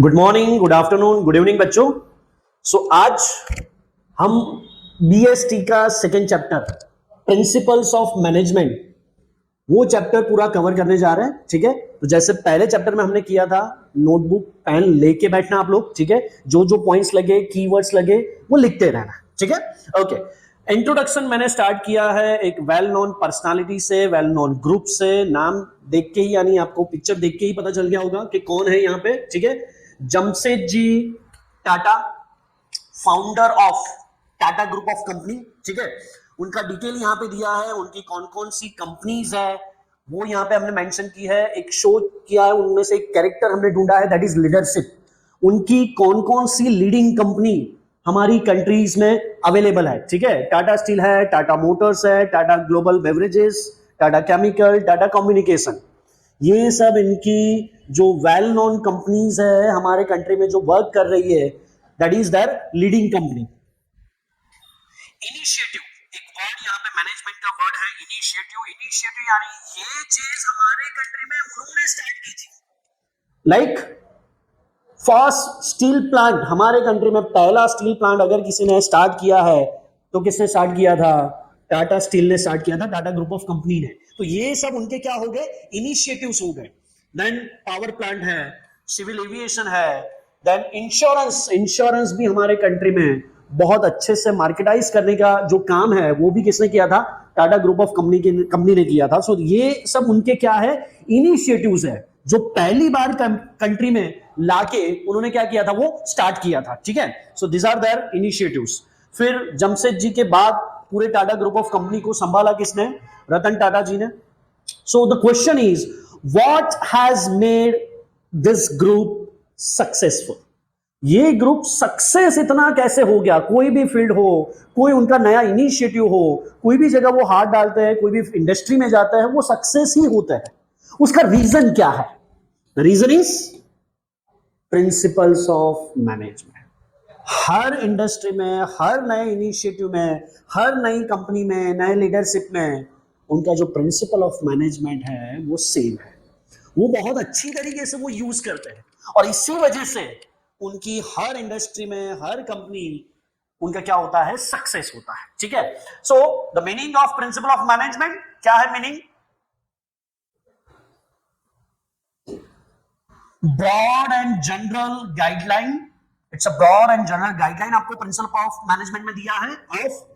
Good morning, good afternoon, good evening बच्चों। आज हम बीएसटी का second chapter principles of management वो चैप्टर पूरा कवर करने जा रहे हैं। ठीक है, तो जैसे पहले चैप्टर में हमने किया था, नोटबुक पेन लेके बैठना आप लोग। ठीक है, जो जो पॉइंट्स लगे, कीवर्ड्स लगे, वो लिखते रहना। ठीक है, ओके। इंट्रोडक्शन मैंने स्टार्ट किया है एक वेल नोन पर्सनालिटी से, वेल नोन ग्रुप से। नाम देख के ही, यानी आपको पिक्चर देख के ही पता चल गया होगा कि कौन है यहाँ पे। ठीक है, Jamshedji Tata, founder of Tata group of company. ठीक है, उनका डिटेल यहां पे दिया है, उनकी कौन कौन सी कंपनीज है वो यहां पे हमने मेंशन की है। एक शो किया है, उनमें से एक कैरेक्टर हमने ढूंढा है, दैट इज लीडरशिप। उनकी कौन कौन सी लीडिंग कंपनी हमारी कंट्रीज में अवेलेबल है। ठीक है, टाटा स्टील है, टाटा मोटर्स है, Tata global beverages, Tata chemical, Tata communication. ये सब इनकी जो वेल नोन कंपनीज है हमारे कंट्री में जो वर्क कर रही है, that is their leading company. Initiative, एक वर्ड यहाँ पे मैनेजमेंट का वर्ड है इनिशिएटिव। इनिशिएटिव यानी ये चीज हमारे कंट्री में उन्होंने स्टार्ट की थी। लाइक फर्स्ट स्टील प्लांट, हमारे कंट्री में पहला स्टील प्लांट अगर किसी ने स्टार्ट किया है तो किसने स्टार्ट किया था? टाटा स्टील ने स्टार्ट किया था, टाटा ग्रुप ऑफ कंपनी ने। तो ये सब उनके क्या हो गए? इनिशिएटिव्स हो गए। देन पावर प्लांट है, सिविल एविएशन है, देन इंश्योरेंस। इंश्योरेंस भी हमारे कंट्री में बहुत अच्छे से मार्केटाइज करने का जो काम है वो भी किसने किया था? टाटा ग्रुप ऑफ कंपनी ने किया था। सो ये सब उनके क्या है? इनिशिएटिव्स है, जो पहली बार कंट्री में लाके उन्होंने क्या किया था? वो स्टार्ट किया था। ठीक है, so this are their initiatives. फिर जमशेदजी के बाद पूरे टाटा ग्रुप ऑफ कंपनी को संभाला किसने? रतन टाटा जी ने। So the question is, what has made this group successful? ये ग्रुप सक्सेस इतना कैसे हो गया? कोई भी फील्ड हो, कोई उनका नया इनिशिएटिव हो, कोई भी जगह वो हाथ डालते हैं, कोई भी इंडस्ट्री में जाता है, वो सक्सेस ही होता है। उसका रीजन क्या है? Reason is principles of management. हर इंडस्ट्री में, हर नए इनिशिएटिव में, हर नई कंपनी में, नए लीडरशिप में उनका जो प्रिंसिपल ऑफ मैनेजमेंट है वो सेम है। वो बहुत अच्छी तरीके से वो यूज करते हैं और इसी वजह से उनकी हर इंडस्ट्री में, हर कंपनी, उनका क्या होता है? सक्सेस होता है। ठीक है, so the meaning of principle of management क्या है? Meaning broad and general guideline. It's a broad and general guideline आपको प्रिंसिपल ऑफ मैनेजमेंट में दिया है of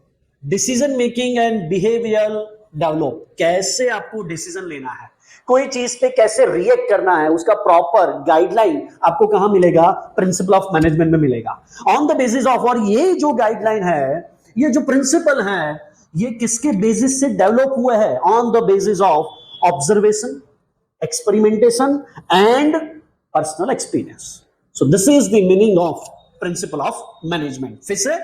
decision making and behaviour develop. कैसे आपको डिसीजन लेना है, कोई चीज पे कैसे रिएक्ट करना है, उसका प्रॉपर गाइडलाइन आपको कहां मिलेगा? प्रिंसिपल ऑफ मैनेजमेंट में मिलेगा। ऑन द बेसिस ऑफ, और ये जो गाइडलाइन है, ये जो प्रिंसिपल है, ये किसके बेसिस से डेवलप हुए हैं? On the basis of observation, experimentation and personal experience. So this is the meaning of principle of management. फिर से,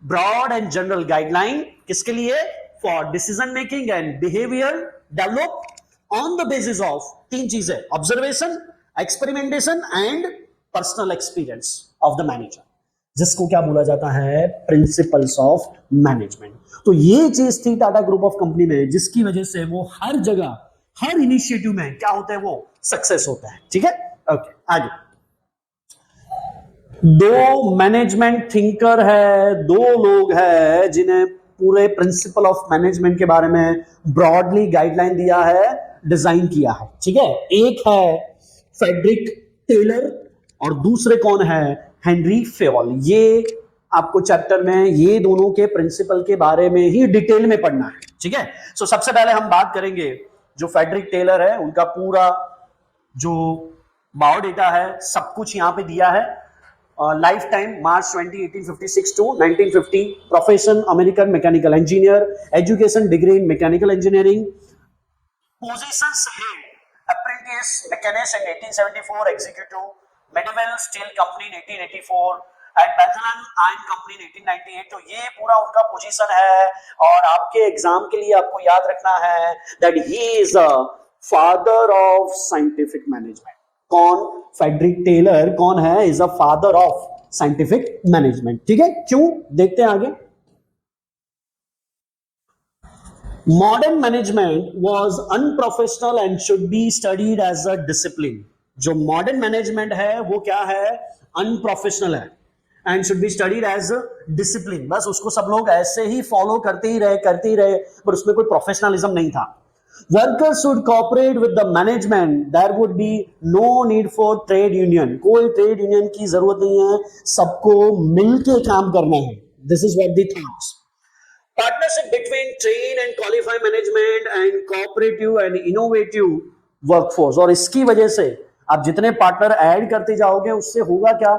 ब्रॉड एंड जनरल गाइडलाइन किसके लिए? For decision making and behaviour develop on the basis of तीन चीजें: observation, experimentation and personal experience of the manager, जिसको क्या बोला जाता है? Principles of management. तो ये चीज थी टाटा ग्रुप ऑफ कंपनी में, जिसकी वजह से वो हर जगह, हर इनिशिएटिव में क्या होता है? वो सक्सेस होता है। ठीक है, ओके, आगे। दो मैनेजमेंट थिंकर है, दो लोग हैं जिन्हें पूरे प्रिंसिपल ऑफ मैनेजमेंट के बारे में ब्रॉडली गाइडलाइन दिया है, डिजाइन किया है। ठीक है, एक है फ्रेडरिक टेलर और दूसरे कौन है? हेनरी फेवल। ये आपको चैप्टर में ये दोनों के प्रिंसिपल के बारे में ही डिटेल में पढ़ना है। ठीक है, सो सबसे पहले हम बात करेंगे जो फ्रेडरिक टेलर है, उनका पूरा जो बायोडेटा है, सब कुछ यहां पे दिया है। Life time March 20, 1856 to 1950, profession American mechanical engineer, education degree in mechanical engineering, positions head apprentice machinist in 1874, executive Midvale steel company in 1884 and Bethlehem iron company in 1898। तो ये पूरा उनका पोजीशन है। और आपके एग्जाम के लिए आपको याद रखना है that he is a father of scientific management. कौन? फ्रेडरिक टेलर कौन है? Is a father of scientific management. ठीक है, क्यों? देखते हैं आगे। Modern management was unprofessional and should be studied as a discipline. जो मॉडर्न मैनेजमेंट है वो क्या है, अनप्रोफेशनल है and should be studied as discipline. बस उसको सब लोग ऐसे ही फॉलो करते ही रहे, पर उसमें कोई प्रोफेशनलिज्म नहीं था। Workers should cooperate with the management, there would be no need for trade union, कोई ट्रेड यूनियन की जरूरत नहीं है, सबको मिलके काम करना है। This is what the things. Partnership between train and qualify management and cooperative and innovative workforce, और इसकी वजह से आप जितने पार्टनर ऐड करते जाओगे उससे होगा क्या,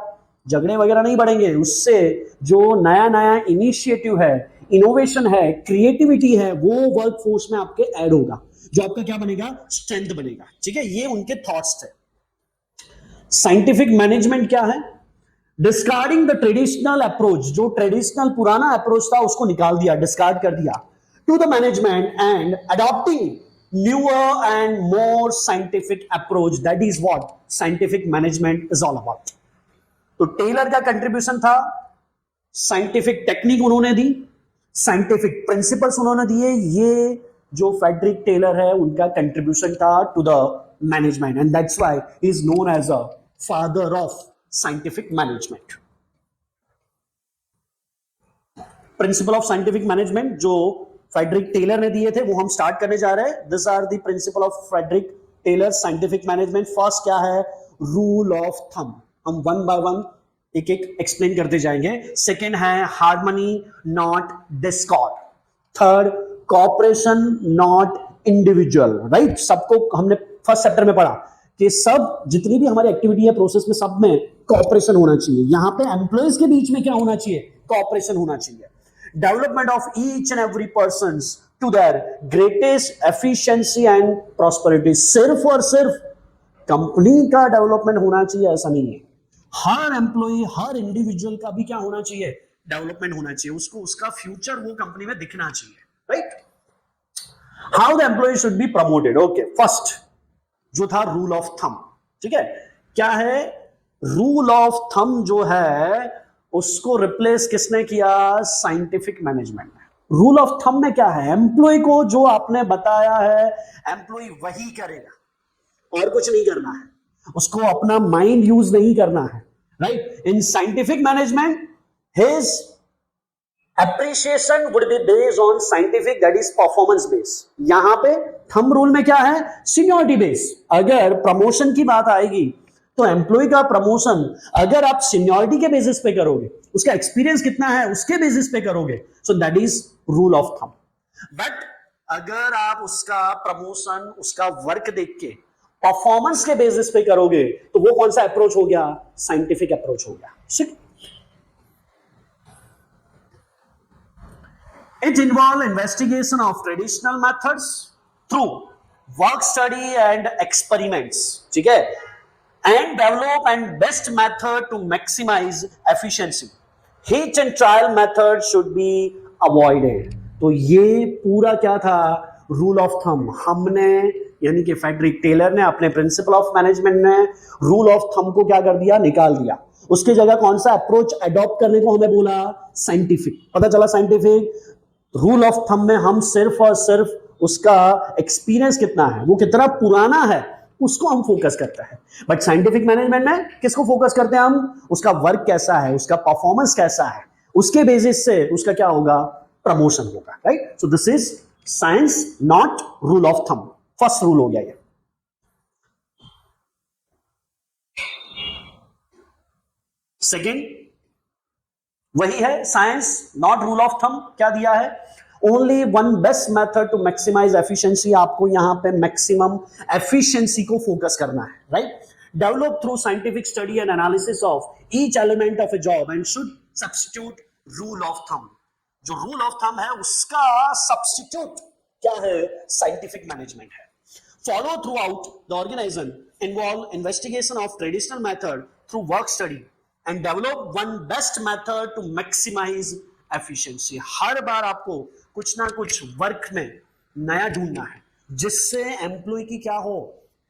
झगड़े वगैरह नहीं बढ़ेंगे, उससे जो नया नया इनिशिएटिव है, इनोवेशन है, क्रिएटिविटी है, वो वर्कफोर्स में आपके ऐड होगा, जो आपका क्या बनेगा, स्ट्रेंथ बनेगा। ठीक है, ये उनके थॉट्स थे। साइंटिफिक मैनेजमेंट क्या है, डिस्कार्डिंग द ट्रेडिशनल अप्रोच, जो ट्रेडिशनल पुराना अप्रोच था उसको निकाल दिया, डिस्कार्ड कर दिया, to the management and adopting newer and more scientific approach, that is what scientific management is all about. तो टेलर का कंट्रीब्यूशन था, साइंटिफिक टेक्निक उन्होंने दी, साइंटिफिक प्रिंसिपल्स उन्होंने दिए, ये जो फ्रेडरिक टेलर है उनका कंट्रीब्यूशन था to the management and that's why he is known as a father of scientific management. Principle of scientific management जो फ्रेडरिक टेलर ने दिए थे वो हम स्टार्ट करने जा रहे हैं। This are the principle of Frederick Taylor scientific management. First क्या है, रूल ऑफ थंब, हम वन बाय वन एक एक एक्सप्लेन करते जाएंगे। सेकेंड है harmony not discord. Third cooperation not individual, right. सबको हमने फर्स्ट चैप्टर में पढ़ा कि सब जितनी भी हमारी एक्टिविटी है प्रोसेस में, सब में कॉपरेशन होना चाहिए। यहां पे एम्प्लॉयज के बीच में क्या होना चाहिए, कॉपरेशन होना चाहिए। Development of each and every person to their greatest efficiency and prosperity, सिर्फ और सिर्फ कंपनी का डेवलपमेंट होना चाहिए ऐसा नहीं है, हर एम्प्लॉय हर इंडिविजुअल का भी क्या होना चाहिए, डेवलपमेंट होना चाहिए, उसको उसका फ्यूचर वो कंपनी में दिखना चाहिए, right. How the employ should be promoted, okay. First जो था रूल ऑफ थंब, ठीक है, क्या है, रूल ऑफ थंब जो है उसको रिप्लेस किसने किया, साइंटिफिक मैनेजमेंट ने। रूल ऑफ थंब में क्या है, एम्प्लॉय को जो आपने बताया है एम्प्लॉय वही करेगा और कुछ नहीं करना है, उसको अपना माइंड यूज नहीं करना है, right. In scientific management his appreciation would be based on scientific, that is performance base। यहां पे थंब रूल में क्या है, सीनियरिटी बेस। अगर प्रमोशन की बात आएगी तो एम्प्लॉय का प्रमोशन अगर आप सीनियरिटी के बेसिस पे करोगे, उसका एक्सपीरियंस कितना है उसके बेसिस पे करोगे, सो that is rule of thumb. But अगर आप उसका प्रमोशन उसका वर्क देख के परफॉर्मेंस के बेसिस पे करोगे तो वो कौन सा अप्रोच हो गया, साइंटिफिक अप्रोच हो गया। It involves investigation of traditional methods through work study and experiments, ठीक है, and develop and best method to maximize efficiency. Hitch and trial method should be avoided। तो ये पूरा क्या था, रूल ऑफ थंब। हमने यानी कि फ्रेडरिक टेलर ने अपने प्रिंसिपल ऑफ मैनेजमेंट ने रूल ऑफ थंब को क्या कर दिया, निकाल दिया। उसकी जगह कौन सा अप्रोच अडॉप्ट करने को हमें बोला, साइंटिफिक। पता चला साइंटिफिक रूल ऑफ थंब में हम सिर्फ और सिर्फ उसका एक्सपीरियंस कितना है, वो कितना पुराना है, उसको हम फोकस करते हैं। बट साइंटिफिक मैनेजमेंट में किसको फोकस करते हैं हम, उसका वर्क कैसा है, उसका परफॉर्मेंस कैसा है, उसके बेसिस से उसका क्या होगा, प्रमोशन होगा, right. So this is science not rule of thumb. First rule हो गया ये। सेकेंड वही है, science not rule of thumb. क्या दिया है, only one best method to maximise efficiency. आपको यहां पे मैक्सिमम एफिशिएंसी को फोकस करना है, right. Develop through scientific study and analysis of each element of a job and should substitute rule of thumb. जो रूल ऑफ थंब है उसका substitute क्या है, साइंटिफिक मैनेजमेंट है। Follow throughout the organisation, involve investigation of traditional method through work study and develop one best method to maximize efficiency। हर बार आपको कुछ ना कुछ वर्क में नया ढूंढना है जिससे एम्प्लॉय की क्या हो,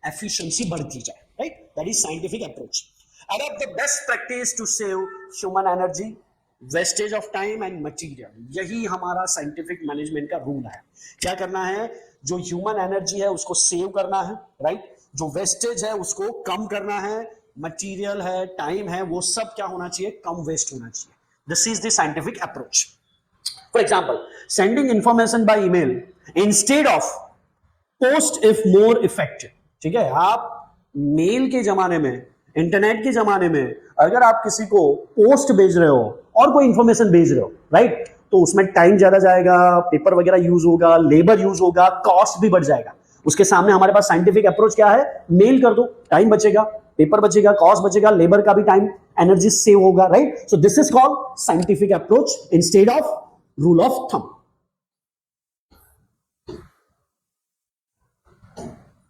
एफिशिएंसी बढ़ती जाए, right. That is scientific approach. Adopt the best practice to save human energy, wastage of time and material. यही हमारा साइंटिफिक मैनेजमेंट का रूल है। क्या करना है, जो ह्यूमन एनर्जी है उसको सेव करना है, राइट। जो वेस्टेज है उसको कम करना है, मटेरियल है, टाइम है, वो सब क्या होना चाहिए, कम वेस्ट होना चाहिए. This is the scientific approach. For example, sending information by email instead of post if more effective. ठीक है, आप मेल के जमाने में, इंटरनेट के जमाने में अगर आप किसी को पोस्ट भेज रहे हो और कोई इंफॉर्मेशन भेज रहे हो, राइट, तो उसमें टाइम ज्यादा जाएगा, पेपर वगैरह यूज होगा, लेबर यूज होगा, कॉस्ट भी बढ़ जाएगा. उसके सामने हमारे पास साइंटिफिक अप्रोच क्या है, मेल कर दो, टाइम बचेगा, पेपर बचेगा, कॉस्ट बचेगा, लेबर का भी टाइम एनर्जी सेव होगा, right. So this is called scientific approach instead of rule of thumb.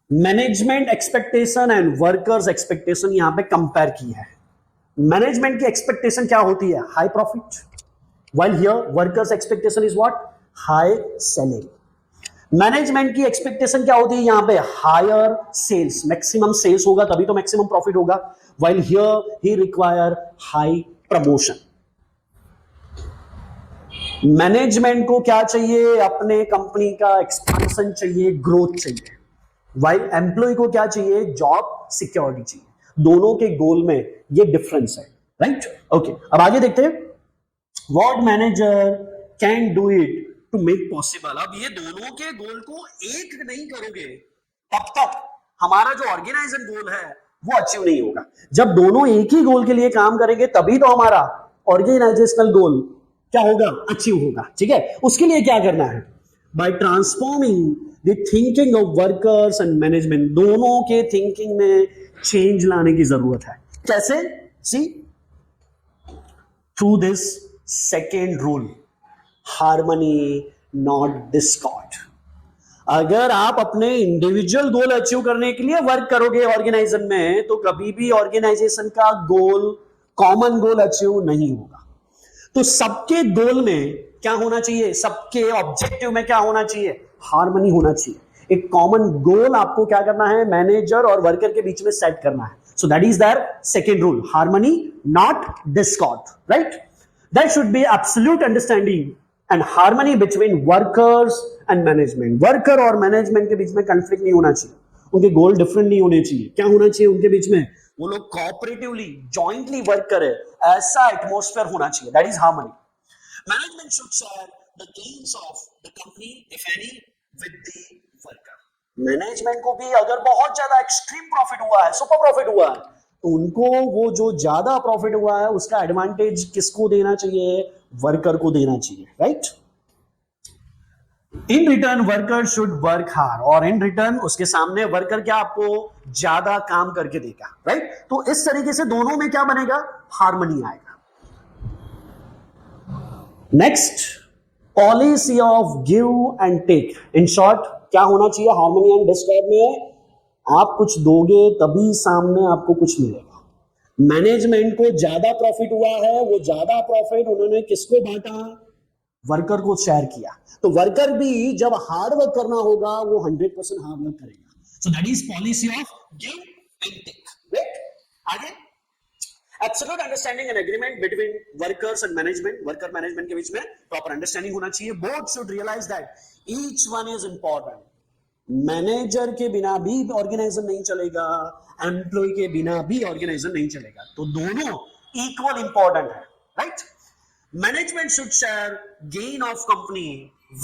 Management expectation and workers expectation यहां पे कंपेयर की है. मैनेजमेंट की एक्सपेक्टेशन क्या होती है, high profit, while here workers expectation is what, high salary. Management की expectation क्या होती है यहां पे, हायर सेल्स, मैक्सिमम सेल्स होगा तभी तो मैक्सिमम प्रॉफिट होगा, while here he require high promotion. Management को क्या चाहिए, अपने कंपनी का एक्सपेंशन चाहिए, ग्रोथ चाहिए, while एम्प्लॉय को क्या चाहिए, जॉब सिक्योरिटी चाहिए. दोनों के गोल में ये डिफरेंस है, राइट. ओके, अब आगे देखते हैं. What manager can do it to make possible. अब ये दोनों के गोल को एक नहीं करोगे तब तक हमारा जो ऑर्गेनाइजेशन गोल है वो अचीव नहीं होगा. जब दोनों एक ही गोल के लिए काम करेंगे तभी तो हमारा ऑर्गेनाइजेशनल गोल क्या होगा, अचीव होगा. ठीक है, उसके लिए क्या करना है, bye transforming the thinking of workers and management. दोनों के थिंकिंग में चेंज लाने की जरूरत है. कैसे, see, through this second rule, harmony not discord. अगर आप अपने इंडिविजुअल गोल अचीव करने के लिए वर्क करोगे ऑर्गेनाइजेशन में, तो कभी भी ऑर्गेनाइजेशन का गोल, कॉमन गोल अचीव नहीं होगा. तो सबके गोल में क्या होना चाहिए, सबके ऑब्जेक्टिव में क्या होना चाहिए, हार्मनी होना चाहिए. एक कॉमन गोल आपको क्या करना है, मैनेजर और वर्कर के बीच में सेट करना है. So that is their second rule, harmony not discord, right. There should be absolute understanding and harmony between workers and management. Worker और मैनेजमेंट के बीच में कंफ्लिक्ट नहीं होना चाहिए, उनके गोल डिफरेंट नहीं होने चाहिए. क्या होना चाहिए उनके बीच में, वो लोग कोऑपरेटिवली, जॉइंटली वर्क करे, ऐसा एटमॉस्फेयर होना चाहिए. That is harmony. Management should share the gains of the company if any with the worker. Management को भी अगर बहुत ज्यादा एक्सट्रीम प्रॉफिट हुआ है, सुपर प्रॉफिट हुआ है, तो उनको वो जो ज्यादा प्रॉफिट हुआ है उसका एडवांटेज किसको देना चाहिए, वर्कर को देना चाहिए, right. In return worker should work hard, और इन रिटर्न उसके सामने वर्कर क्या आपको ज्यादा काम करके देगा, राइट. तो इस तरीके से दोनों में क्या बनेगा, हार्मनी आएगा. Next, policy of give and take. In short क्या होना चाहिए हार्मनी एंड डिस्कॉर्ड में, आप कुछ दोगे तभी सामने आपको कुछ मिलेगा. मैनेजमेंट को ज्यादा प्रॉफिट हुआ है, वो ज्यादा प्रॉफिट उन्होंने किसको बांटा, वर्कर को शेयर किया. तो वर्कर भी जब हार्ड वर्क करना होगा वो 100% हार्ड वर्क करेगा. So that is policy of give and take, right. आगे, absolute understanding and agreement between workers and management. Worker management के बीच में प्रॉपर अंडरस्टैंडिंग होना चाहिए. Both should realise that each one is important. Manager के बिना भी ऑर्गेनाइजेशन नहीं चलेगा, एम्प्लॉय के बिना भी ऑर्गेनाइजेशन नहीं चलेगा. तो दोनों इक्वल इंपॉर्टेंट है, right. Management should share gain of company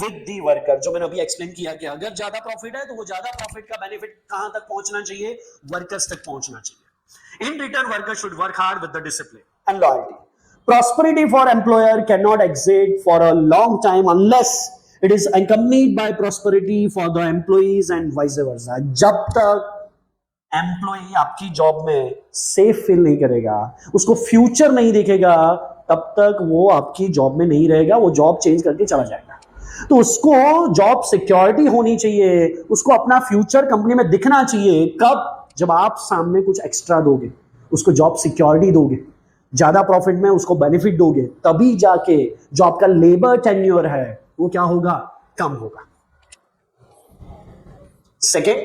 with the worker. जो मैंने अभी एक्सप्लेन किया कि अगर ज्यादा प्रॉफिट है तो वो ज्यादा प्रॉफिट का बेनिफिट कहां तक पहुंचना चाहिए, वर्कर्स तक पहुंचना चाहिए. In return, workers should work hard with the discipline and loyalty. Prosperity for employer cannot exist for a long time unless it is accompanied by prosperity for the employees and vice versa. जब तक employee आपकी job में safe feel नहीं करेगा, उसको future नहीं दिखेगा, तब तक वो आपकी जॉब में नहीं रहेगा, वो जॉब चेंज करके चला जाएगा. तो उसको जॉब सिक्योरिटी होनी चाहिए, उसको अपना फ्यूचर कंपनी में दिखना चाहिए. कब, जब आप सामने कुछ एक्स्ट्रा दोगे, उसको जॉब सिक्योरिटी दोगे, ज्यादा प्रॉफिट में उसको बेनिफिट दोगे, तभी जाके जो आपका लेबर टेन्योर है वो क्या होगा, कम होगा. Second,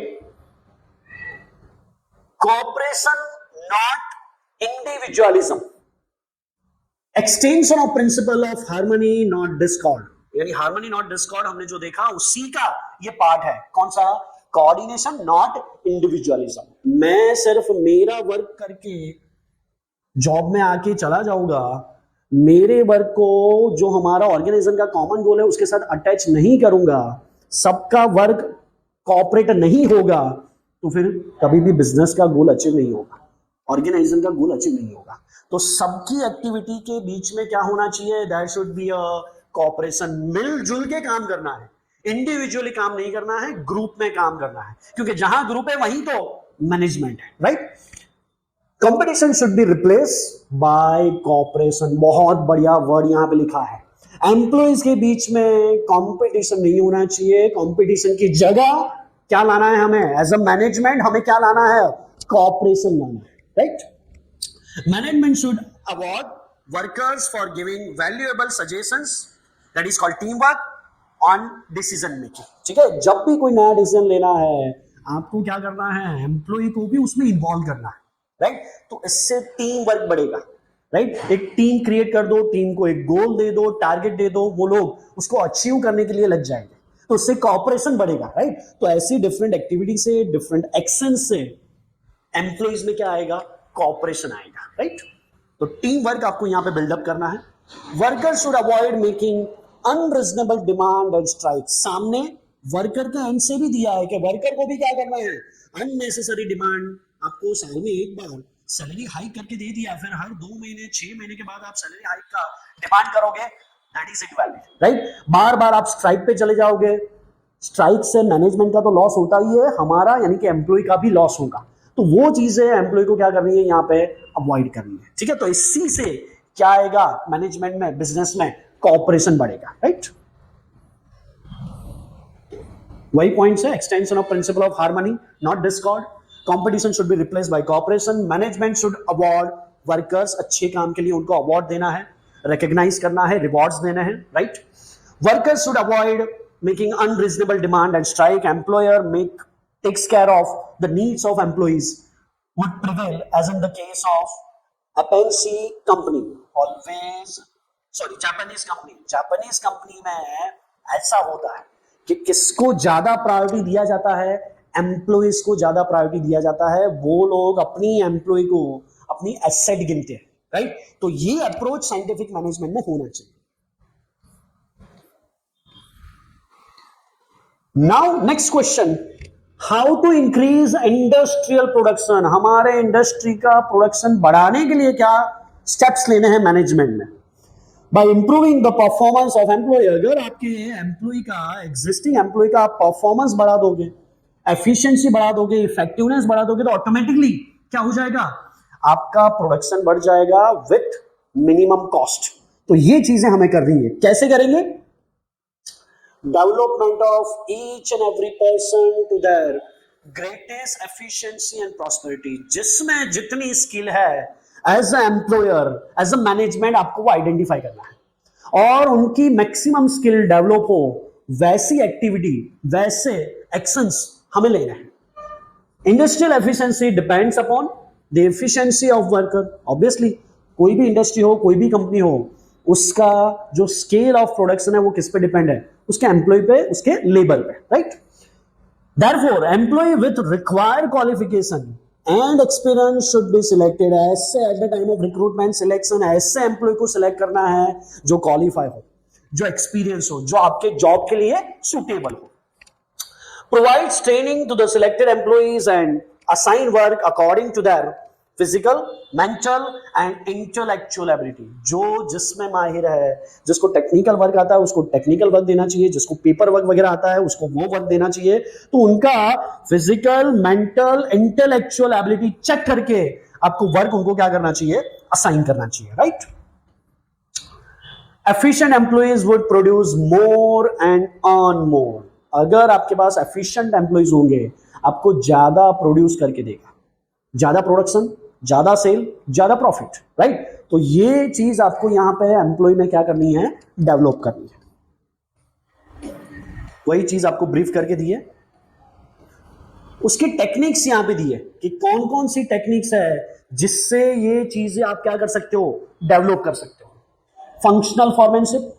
cooperation not individualism. Extension of principle of harmony not Discord. यानी हार्मनी नॉट डिस्कॉर्ड हमने जो देखा उसी का ये पार्ट है. कौन सा, कोऑर्डिनेशन नॉट इंडिविजुअलिज्म। मैं सिर्फ मेरा वर्क करके जॉब में आके चला जाऊंगा, मेरे वर्क को जो हमारा ऑर्गेनाइजेशन का कॉमन गोल है उसके साथ अटैच नहीं करूंगा, सबका वर्क कोऑपरेट नहीं होगा, तो फिर कभी भी बिजनेस का गोल अचीव नहीं होगा, ऑर्गेनाइजेशन का गोल अचीव नहीं होगा। तो सबकी एक्टिविटी के बीच में क्या होना चाहिए, there should be a cooperation, मिलजुल के काम करना है, इंडिविजुअली काम नहीं करना है, ग्रुप में काम करना है, क्योंकि जहां ग्रुप है वहीं तो मैनेजमेंट है, right. Competition should be replace by cooperation, बहुत बढ़िया वर्ड यहां पे लिखा है। एम्प्लॉइज के बीच में कंपटीशन नहीं होना चाहिए, कंपटीशन की जगह क्या लाना है हमें, एज अ मैनेजमेंट हमें क्या लाना है, कोऑपरेशन लाना है, right. Management should award workers for giving valuable suggestions, that is called team work on decision making, ठीक है। जब भी कोई नया डिसीजन लेना है आपको क्या करना है, एम्प्लॉय को भी उसमें इन्वॉल्व करना है, राइट। तो इससे टीम वर्क बढ़ेगा, राइट। एक टीम क्रिएट कर दो, टीम को एक गोल दे दो, टारगेट दे दो, वो लोग उसको अचीव करने के लिए लग जाएंगे, तो उससे कोऑपरेशन बढ़ेगा, राइट। तो ऐसी डिफरेंट एक्टिविटी से, डिफरेंट एक्शन से एम्प्लॉइज में क्या आएगा, कोऑपरेशन आएगा, राइट। तो टीम वर्क आपको यहां पे बिल्डअप करना है। Worker should avoid making unreasonable demand and strike, सामने वर्कर का एंड से भी दिया है कि वर्कर को भी क्या करना है, अननेसेसरी डिमांड, आपको साल में एक बार सैलरी हाइक करके दे दिया, फिर हर 2 महीने 6 महीने के बाद आप सैलरी हाइक का डिमांड करोगे, दैट इज इनवैलिड, राइट। बार बार आप स्ट्राइक पे चले जाओगे, स्ट्राइक से मैनेजमेंट का तो लॉस होता ही है, हमारा यानी कि एम्प्लॉय का भी लॉस होगा, तो वो चीजें एम्प्लॉय को क्या करनी है, यहाँ पे अवॉइड करनी है, ठीक है। तो इसी से क्या आएगा, मैनेजमेंट में, बिजनेस में कोऑपरेशन बढ़ेगा, राइट। वही पॉइंट्स है, extension of principle of harmony not Discord, competition should be replaced by cooperation, management should award workers, अच्छे काम के लिए उनको अवार्ड देना है, रिकॉग्नाइज करना है, रिवॉर्ड्स देने हैं, right. Workers should avoid making unreasonable demand and strike, employer takes care of the needs of employees would prevail as in the case of Apensi company, always sorry Japanese company में ऐसा होता है कि किसको ज्यादा priority दिया जाता है, एम्प्लॉइज को ज्यादा प्रायोरिटी दिया जाता है, वो लोग अपनी एम्प्लॉय को अपनी एसेट गिनते हैं, राइट। तो ये अप्रोच साइंटिफिक मैनेजमेंट में होना चाहिए। Now next question, how to increase industrial production, हमारे इंडस्ट्री का प्रोडक्शन बढ़ाने के लिए क्या स्टेप्स लेने हैं मैनेजमेंट में, by improving the performance of employ. अगर आपके एम्प्लॉय का, एग्जिस्टिंग एम्प्लॉय का परफॉर्मेंस बढ़ा दोगे, एफिशिएंसी बढ़ा दोगे, इफेक्टिवनेस बढ़ा दोगे, तो ऑटोमेटिकली क्या हो जाएगा, आपका प्रोडक्शन बढ़ जाएगा विथ मिनिमम कॉस्ट। तो ये चीजें हमें करनी है, कैसे करेंगे, development of each and every person to their greatest efficiency and prosperity, जिसमें जितनी स्किल है as a employer, as a management आपको वो आइडेंटिफाई करना है और उनकी मैक्सिमम स्किल डेवलप हो, वैसी एक्टिविटी, वैसे एक्शंस हमें लेना है। Industrial efficiency depends upon the efficiency of worker. Obviously कोई भी इंडस्ट्री हो, कोई भी कंपनी हो, उसका जो स्केल ऑफ प्रोडक्शन है वो किस पे डिपेंड है, उसके एम्प्लॉय पे, उसके लेबर पे, right. Therefore employ with required qualification and experience should be selected, ऐसे at the time of recruitment selection ऐसे एम्प्लॉय को सिलेक्ट करना है जो क्वालिफाई हो, जो एक्सपीरियंस हो, जो आपके जॉब के लिए सुटेबल हो। Provides training to the selected employees and assign work according to their physical, mental and intellectual ability। जो जिसमें माहिर है, जिसको टेक्निकल वर्क आता है उसको टेक्निकल वर्क देना चाहिए, जिसको पेपर वर्क वगैरह आता है उसको वो वर्क देना चाहिए। तो उनका physical, mental, intellectual ability check करके आपको वर्क उनको क्या करना चाहिए, असाइन करना चाहिए, right. Efficient employees would produce more and earn more. अगर आपके पास एफिशिएंट एम्प्लॉइज होंगे, आपको ज्यादा प्रोड्यूस करके देगा, ज्यादा प्रोडक्शन, ज्यादा सेल, ज्यादा प्रॉफिट, राइट। तो ये चीज आपको यहां पे एम्प्लॉय में क्या करनी है, डेवलप करनी है। वही चीज आपको ब्रीफ करके दी है, उसकी टेक्निक्स यहां पे दी है कि कौन कौन सी टेक्निक्स है जिससे ये चीजें आप क्या कर सकते हो, डेवलप कर सकते हो। Functional foremanship,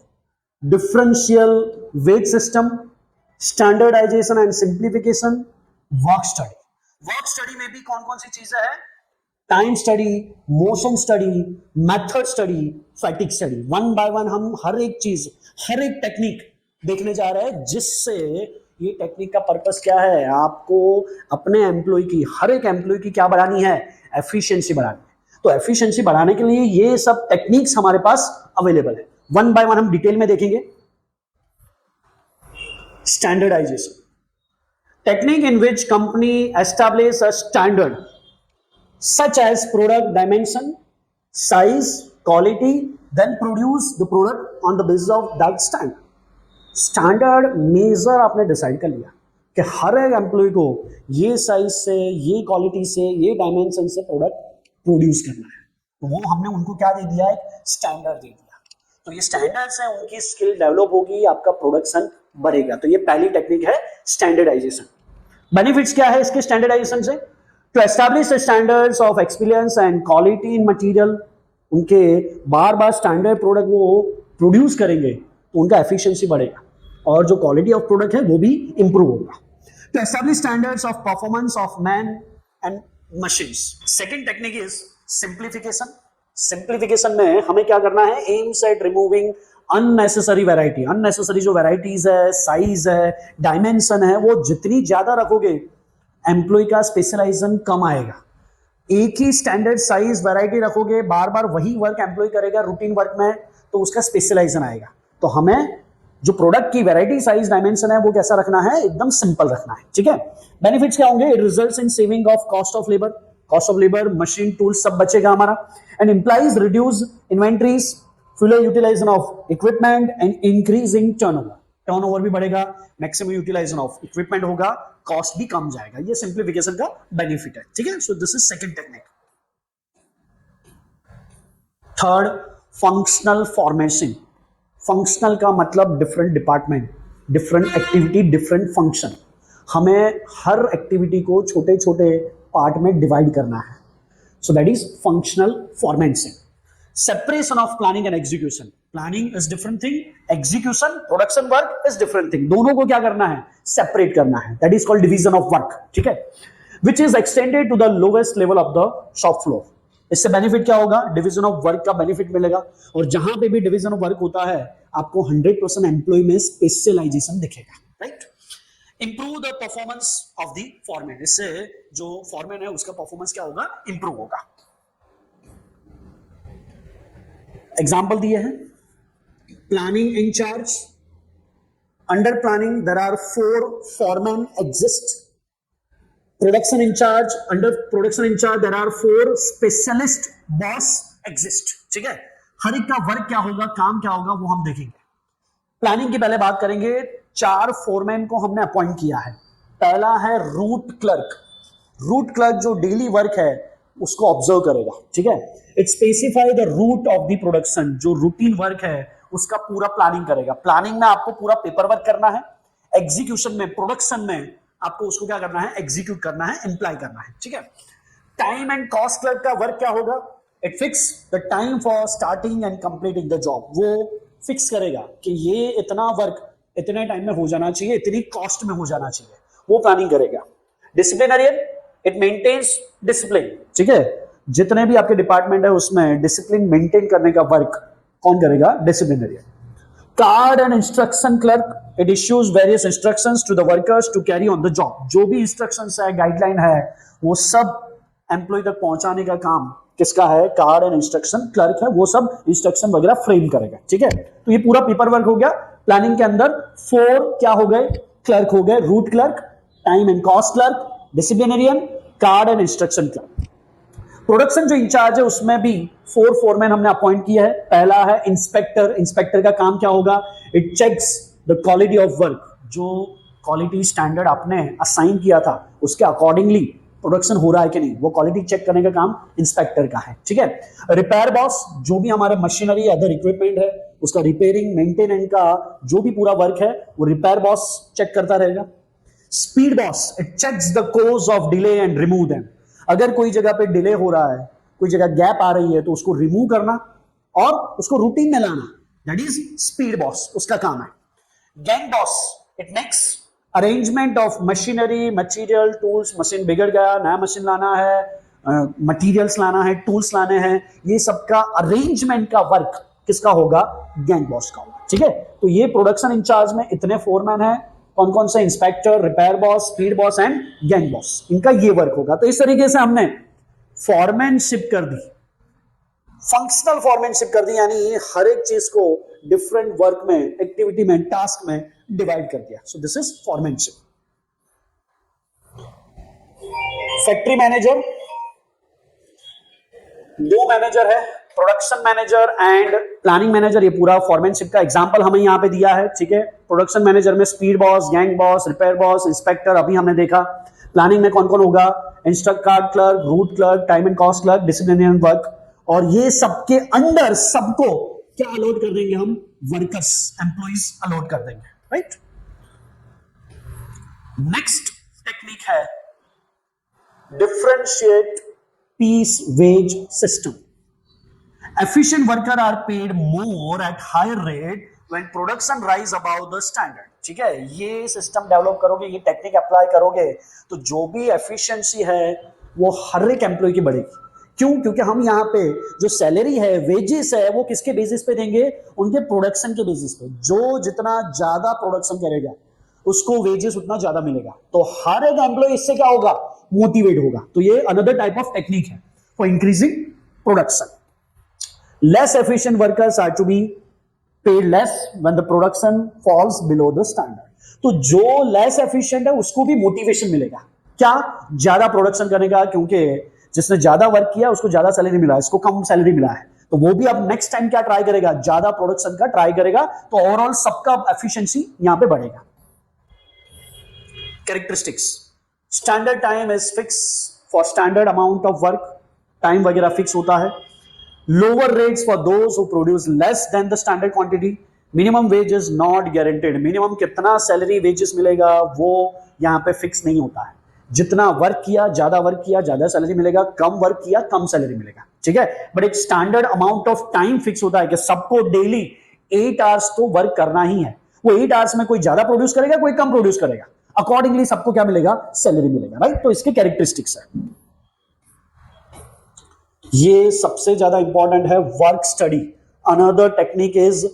differential wage system, standardisation and simplification, work study में भी कौन कौन सी चीजें हैं? Time study, motion study, method study, fatigue study. One by one हम हर एक चीज, हर एक टेक्निक देखने जा रहे हैं, जिससे ये टेक्निक का पर्पस क्या है, आपको अपने एम्प्लॉय की, हर एक एम्प्लॉय की क्या बढ़ानी है, एफिशिएंसी बढ़ानी है। तो एफिशिएंसी बढ़ाने के लिए ये सब टेक्निक्स हमारे पास अवेलेबल है। वन बाय वन हम डिटेल में देखेंगे। Standardisation, technique in which company establish a standard such as product dimension, size, quality, then produce the product on the basis of that standard. Standard major आपने decide कर लिया कि हर एक employ को ये साइज से, ये क्वालिटी से, ये डायमेंशन से प्रोडक्ट प्रोड्यूस करना है, तो वो हमने उनको क्या दे दिया, एक स्टैंडर्ड दे दिया। तो ये स्टैंडर्ड से उनकी स्किल डेवलप होगी, आपका प्रोडक्शन बढ़ेगा। तो ये पहली टेक्निक है स्टैंडर्डाइजेशन। बेनिफिट्स क्या है इसके स्टैंडर्डाइजेशन से? To establish the standards of excellence and quality in material, उनके बार बार स्टैंडर्ड प्रोडक्ट वो प्रोड्यूस करेंगे तो उनका एफिशिएंसी बढ़ेगा और जो क्वालिटी ऑफ प्रोडक्ट है वो भी इंप्रूव होगा। To establish standards of performance of man and machines. Second technique is simplification. Simplification में हमें क्या करना है, aims at removing unnecessary variety. Unnecessary जो वैरायटीज है, साइज है, डायमेंशन है, वो जितनी ज्यादा रखोगे एम्प्लॉय का स्पेशलाइजेशन कम आएगा। एक ही स्टैंडर्ड साइज वैरायटी रखोगे, बार बार वही वर्क एम्प्लॉय करेगा रूटीन वर्क में, तो उसका स्पेशलाइजेशन आएगा। तो हमें जो प्रोडक्ट की वैरायटी, साइज, डायमेंशन है वो कैसा रखना है, एकदम सिंपल रखना है। ठीक है। बेनिफिट्स क्या होंगे? It results in saving of cost of labour, machine, tools सब बचेगा हमारा, and implies reduce inventories, fuel utilisation of equipment and increasing turnover भी बढ़ेगा, मैक्सिमम यूटिलाइजेशन ऑफ इक्विपमेंट होगा, कॉस्ट भी कम जाएगा। ये सिंप्लीफिकेशन का बेनिफिट है। ठीक है। So this is second technique. Third, functional formation. Functional का मतलब different department, different activity, different function. हमें हर एक्टिविटी को छोटे छोटे पार्ट में डिवाइड करना है। So that is functional formation. Separation of planning and execution. Planning is different thing, execution, production work is different thing. दोनों को क्या करना है, सेपरेट करना है। That is called division of work. ठीक है। Which is extended to the lowest level of the shop floor. इससे बेनिफिट क्या होगा, डिवीजन ऑफ वर्क का बेनिफिट मिलेगा, और जहां पे भी डिवीजन ऑफ वर्क होता है आपको 100% एम्प्लॉय में स्पेशलाइजेशन दिखेगा। Right. Improve the performance of the foreman. इससे जो फॉरमैन है उसका परफॉर्मेंस क्या होगा, इंप्रूव होगा। एग्जाम्पल दिए हैं। Planning in charge, under planning there are 4 foremen exist. Production incharge, under production incharge there are 4 specialist boss exist. ठीक है। हर एक का वर्क क्या होगा, काम क्या होगा, वो हम देखेंगे। प्लानिंग की पहले बात करेंगे। 4 फोरमैन को हमने अपॉइंट किया है। पहला है रूट क्लर्क। रूट क्लर्क जो डेली वर्क है उसको ऑब्जर्व करेगा। ठीक है। It specify the route of the production. जो रूटीन वर्क है उसका पूरा प्लानिंग करेगा। प्लानिंग में आपको पूरा पेपर वर्क करना है, एग्जीक्यूशन में, प्रोडक्शन में आपको उसको क्या करना है, एग्जीक्यूट करना है, इंप्लाई करना है। ठीक है। टाइम एंड कॉस्ट क्लर्क का वर्क क्या होगा, it fix the time for starting and completing the job. वो फिक्स करेगा कि ये इतना वर्क इतने टाइम में हो जाना चाहिए, इतनी कॉस्ट में हो जाना चाहिए, वो प्लानिंग करेगा। डिसिप्लिनरियन, इट मेंटेन्स डिसिप्लिन। ठीक है। जितने भी आपके डिपार्टमेंट है उसमें डिसिप्लिन मेंटेन करने का वर्क कौन करेगा, disciplinarian. Card and instruction clerk, it issues various instructions to the workers to carry on the job. जो भी इंस्ट्रक्शंस है, गाइडलाइन है, वो सब एम्प्लॉय तक पहुंचाने का काम किसका है, कार्ड एंड इंस्ट्रक्शन क्लर्क है। वो सब इंस्ट्रक्शन वगैरह फ्रेम करेगा। ठीक है। तो ये पूरा पेपर वर्क हो गया। प्लानिंग के अंदर 4 क्या हो गए, क्लर्क हो गए, route clerk, time and cost clerk, disciplinarian, card and instruction clerk. Production जो इंचार्ज है उसमें भी 4 फोरमैन हमने अपॉइंट किया है। पहला है इंस्पेक्टर। इंस्पेक्टर का काम क्या होगा, it checks the quality of work. जो क्वालिटी स्टैंडर्ड आपने असाइन किया था उसके अकॉर्डिंगली प्रोडक्शन हो रहा है कि नहीं, वो क्वालिटी चेक करने का काम इंस्पेक्टर का है। ठीक है। रिपेयर बॉस, जो भी हमारे मशीनरी, अदर इक्विपमेंट है उसका रिपेयरिंग, मेंटेनेंस का जो भी पूरा वर्क है वो रिपेयर बॉस चेक करता रहेगा। Speed boss, it checks the cause of delay and remove them. अगर कोई जगह पे डिले हो रहा है, कोई जगह गैप आ रही है, तो उसको रिमूव करना और उसको रूटीन में लाना, दैट इज स्पीड बॉस, उसका काम है। Gang boss, it makes arrangement of machinery, material, tools, machine बिगड़ गया, नया मशीन लाना है, मटेरियल्स लाना है, टूल्स लाने हैं, ये सबका अरेंजमेंट का वर्क किसका होगा? गैंग बॉस का होगा। ठीक है, तो ये प्रोडक्शन इंचार्ज में इतने फोरमैन है, कौन कौन से? Inspector, repair boss, speed boss and gang boss, इनका ये वर्क होगा। तो इस तरीके से हमने फॉरमैनशिप कर दी, फंक्शनल फॉरमैनशिप कर दी, यानी ये हर एक चीज को डिफरेंट वर्क में, एक्टिविटी में, टास्क में डिवाइड कर दिया। सो this is foremanship. Factory manager, दो मैनेजर है, production manager and planning manager. ये पूरा फॉरमैनशिप का एग्जांपल हमें यहां पे दिया है। ठीक है, प्रोडक्शन मैनेजर में speed boss, gang boss, repair boss, inspector अभी हमने देखा। प्लानिंग में कौन कौन होगा? Instruct card clerk, route clerk, time and cost clerk, disciplinary work. और ये सबके अंडर सबको क्या अलॉट कर देंगे हम? वर्कर्स, एम्प्लॉइज अलॉट कर देंगे। राइट, नेक्स्ट टेक्निक है differentiate piece wage system. Efficient worker are paid more at higher rate when production rise above the standard। ठीक है, ये सिस्टम डेवलप करोगे, ये टेक्निक अप्लाई करोगे, तो जो भी एफिशिएंसी है वो हर एक एम्प्लॉय की बढ़ेगी। क्यों? क्योंकि हम यहाँ पे जो सैलरी है, वेजेस है, वो किसके बेसिस पे देंगे? उनके प्रोडक्शन के बेसिस पे। जो जितना ज्यादा प्रोडक्शन करेगा उसको वेजेस उतना ज्यादा मिलेगा। तो हर एक एम्प्लॉय इससे क्या होगा? मोटिवेट होगा। तो ये अनदर टाइप ऑफ टेक्निक है for increasing production. Less efficient workers are to be paid less when the production falls below the standard। तो जो less efficient है उसको भी मोटिवेशन मिलेगा, क्या? ज्यादा प्रोडक्शन करने का, क्योंकि जिसने ज्यादा वर्क किया उसको ज्यादा सैलरी मिला, इसको कम सैलरी मिला है, तो वो भी अब नेक्स्ट टाइम क्या ट्राई करेगा? ज्यादा प्रोडक्शन का ट्राई करेगा। तो ओवरऑल सबका एफिशिएंसी यहां पे बढ़ेगा। Characteristics, standard time is fix for standard amount of work, time वगैरह फिक्स होता है। Lower rates for those who produce less than the standard quantity। Minimum wage is not guaranteed। Minimum कितना salary wages मिलेगा वो यहाँ पे fix नहीं होता है। जितना वर्क किया, ज्यादा सैलरी मिलेगा, कम वर्क किया, कम सैलरी मिलेगा। ठीक है, बट एक standard amount of time fix होता है कि सबको डेली 8 आवर्स तो वर्क करना ही है। वो 8 आवर्स में कोई ज्यादा प्रोड्यूस करेगा, कोई कम प्रोड्यूस करेगा, अकॉर्डिंगली सबको क्या मिलेगा? सैलरी मिलेगा। राइट, तो इसके कैरेक्टरिस्टिक्स है। ये सबसे ज्यादा इंपॉर्टेंट है, work study. Another technique is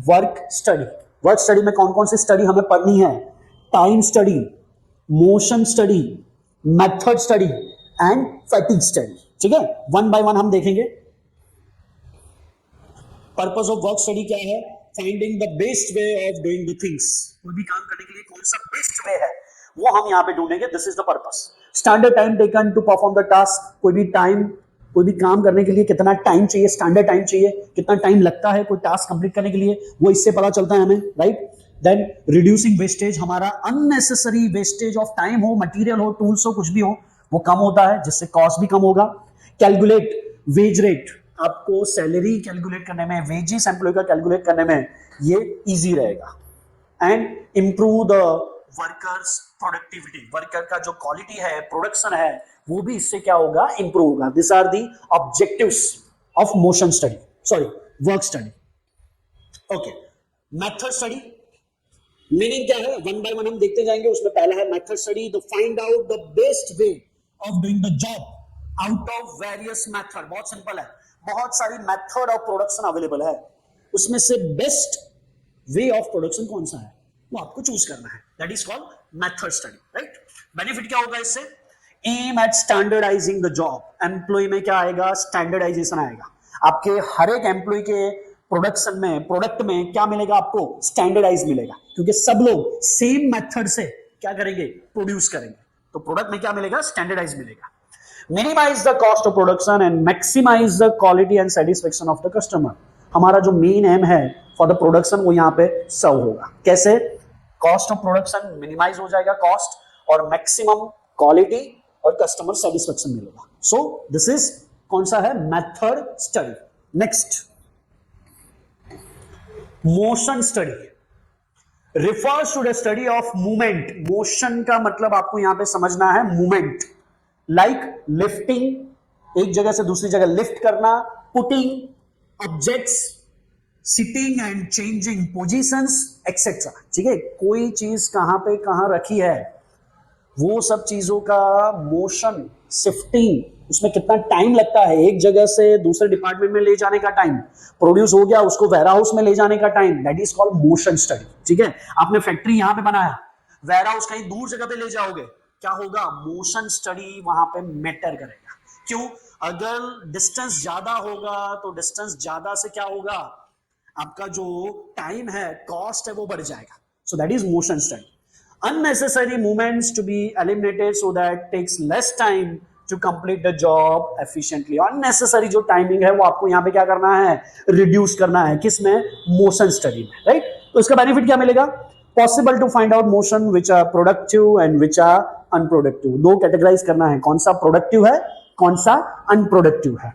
work study. Work study में कौन कौन सी स्टडी हमें पढ़नी है? Time study, motion study, method study and fatigue study. ठीक है, वन बाय वन हम देखेंगे। पर्पस ऑफ वर्क स्टडी क्या है? Finding the best way of doing the things. कोई भी काम करने के लिए कौन सा बेस्ट वे है वो हम यहां पे ढूंढेंगे। This is the purpose. Standard time taken to perform the task. कोई भी काम करने के लिए कितना टाइम चाहिए, स्टैंडर्ड टाइम चाहिए, कितना टाइम लगता है कोई टास्क कंप्लीट करने के लिए, वो इससे पता चलता है हमें। राइट, देन रिड्यूसिंग वेस्टेज, हमारा अननेसेसरी वेस्टेज ऑफ टाइम हो, मटेरियल हो, टूल्स हो, कुछ भी हो, वो कम होता है, जिससे कॉस्ट भी कम होगा। कैलकुलेट वेज रेट, आपको सैलरी कैलकुलेट करने में, वेजेस एम्प्लॉय का कैलकुलेट करने में ये इजी रहेगा। And improve the workers productivity, worker का जो क्वालिटी है, प्रोडक्शन है, वो भी इससे क्या होगा? इंप्रूव होगा। This are the objectives of motion study, sorry work study. Okay, method study meaning क्या है? वन बाय वन हम देखते जाएंगे। उसमें पहला है मेथड स्टडी, तो find out the best way of doing the job out of various method. बहुत सिंपल है, बहुत सारी मेथड ऑफ प्रोडक्शन अवेलेबल है, उसमें से बेस्ट वे ऑफ प्रोडक्शन कौन सा है वो आपको चूज करना है। That is called method study. Right, benefit क्या होगा इससे? Aim at standardising the job. Employ में क्या आएगा? स्टैंडर्डाइजेशन आएगा। आपके हर एक एम्प्लॉय के प्रोडक्शन में, प्रोडक्ट में क्या मिलेगा? आपको स्टैंडर्डाइज मिलेगा, क्योंकि सब लोग सेम मेथड से क्या करेंगे? प्रोड्यूस करेंगे। तो प्रोडक्ट में क्या मिलेगा? स्टैंडर्डाइज मिलेगा। Minimise the cost of production and maximise the quality and satisfaction of the customer. हमारा जो मेन एम है फॉर द प्रोडक्शन वो यहाँ पे सर्व होगा। कैसे? कॉस्ट ऑफ प्रोडक्शन मिनिमाइज हो जाएगा, कॉस्ट, और मैक्सिमम क्वालिटी और कस्टमर सेटिस्फेक्शन मिलेगा। सो दिस इज कौन सा है? Method study. Next, motion study refers to the study of movement. Motion का मतलब आपको यहां पे समझना है मूवमेंट, लाइक लिफ्टिंग, एक जगह से दूसरी जगह लिफ्ट करना, putting objects, sitting and changing positions etcetera, ठीक है, कोई चीज कहां पे कहां रखी है, वो सब चीजों का मोशन, शिफ्टिंग, उसमें कितना टाइम लगता है, एक जगह से दूसरे डिपार्टमेंट में ले जाने का टाइम, प्रोड्यूस हो गया उसको वेयर हाउस में ले जाने का time, that is called motion study, ठीक है। आपने फैक्ट्री यहां पे बनाया, वेयर हाउस कहीं दूर जगह पे ले जाओगे, क्या होगा, मोशन स्टडी वहां पे मैटर करेगा। क्यों, अगर डिस्टेंस ज्यादा होगा तो डिस्टेंस ज्यादा से क्या होगा, आपका जो टाइम है, कॉस्ट है, वो बढ़ जाएगा। So that is motion study. Unnecessary movements to be eliminated so that takes less time to complete the job efficiently. Unnecessary जो टाइमिंग है वो आपको यहाँ पे क्या करना है, रिड्यूस करना है, किसमें, मोशन स्टडी में, राइट। तो इसका बेनिफिट क्या मिलेगा, possible to find out motion which are productive and which are unproductive. दो कैटेगराइज करना है, कौन सा प्रोडक्टिव है, कौन सा अनप्रोडक्टिव है।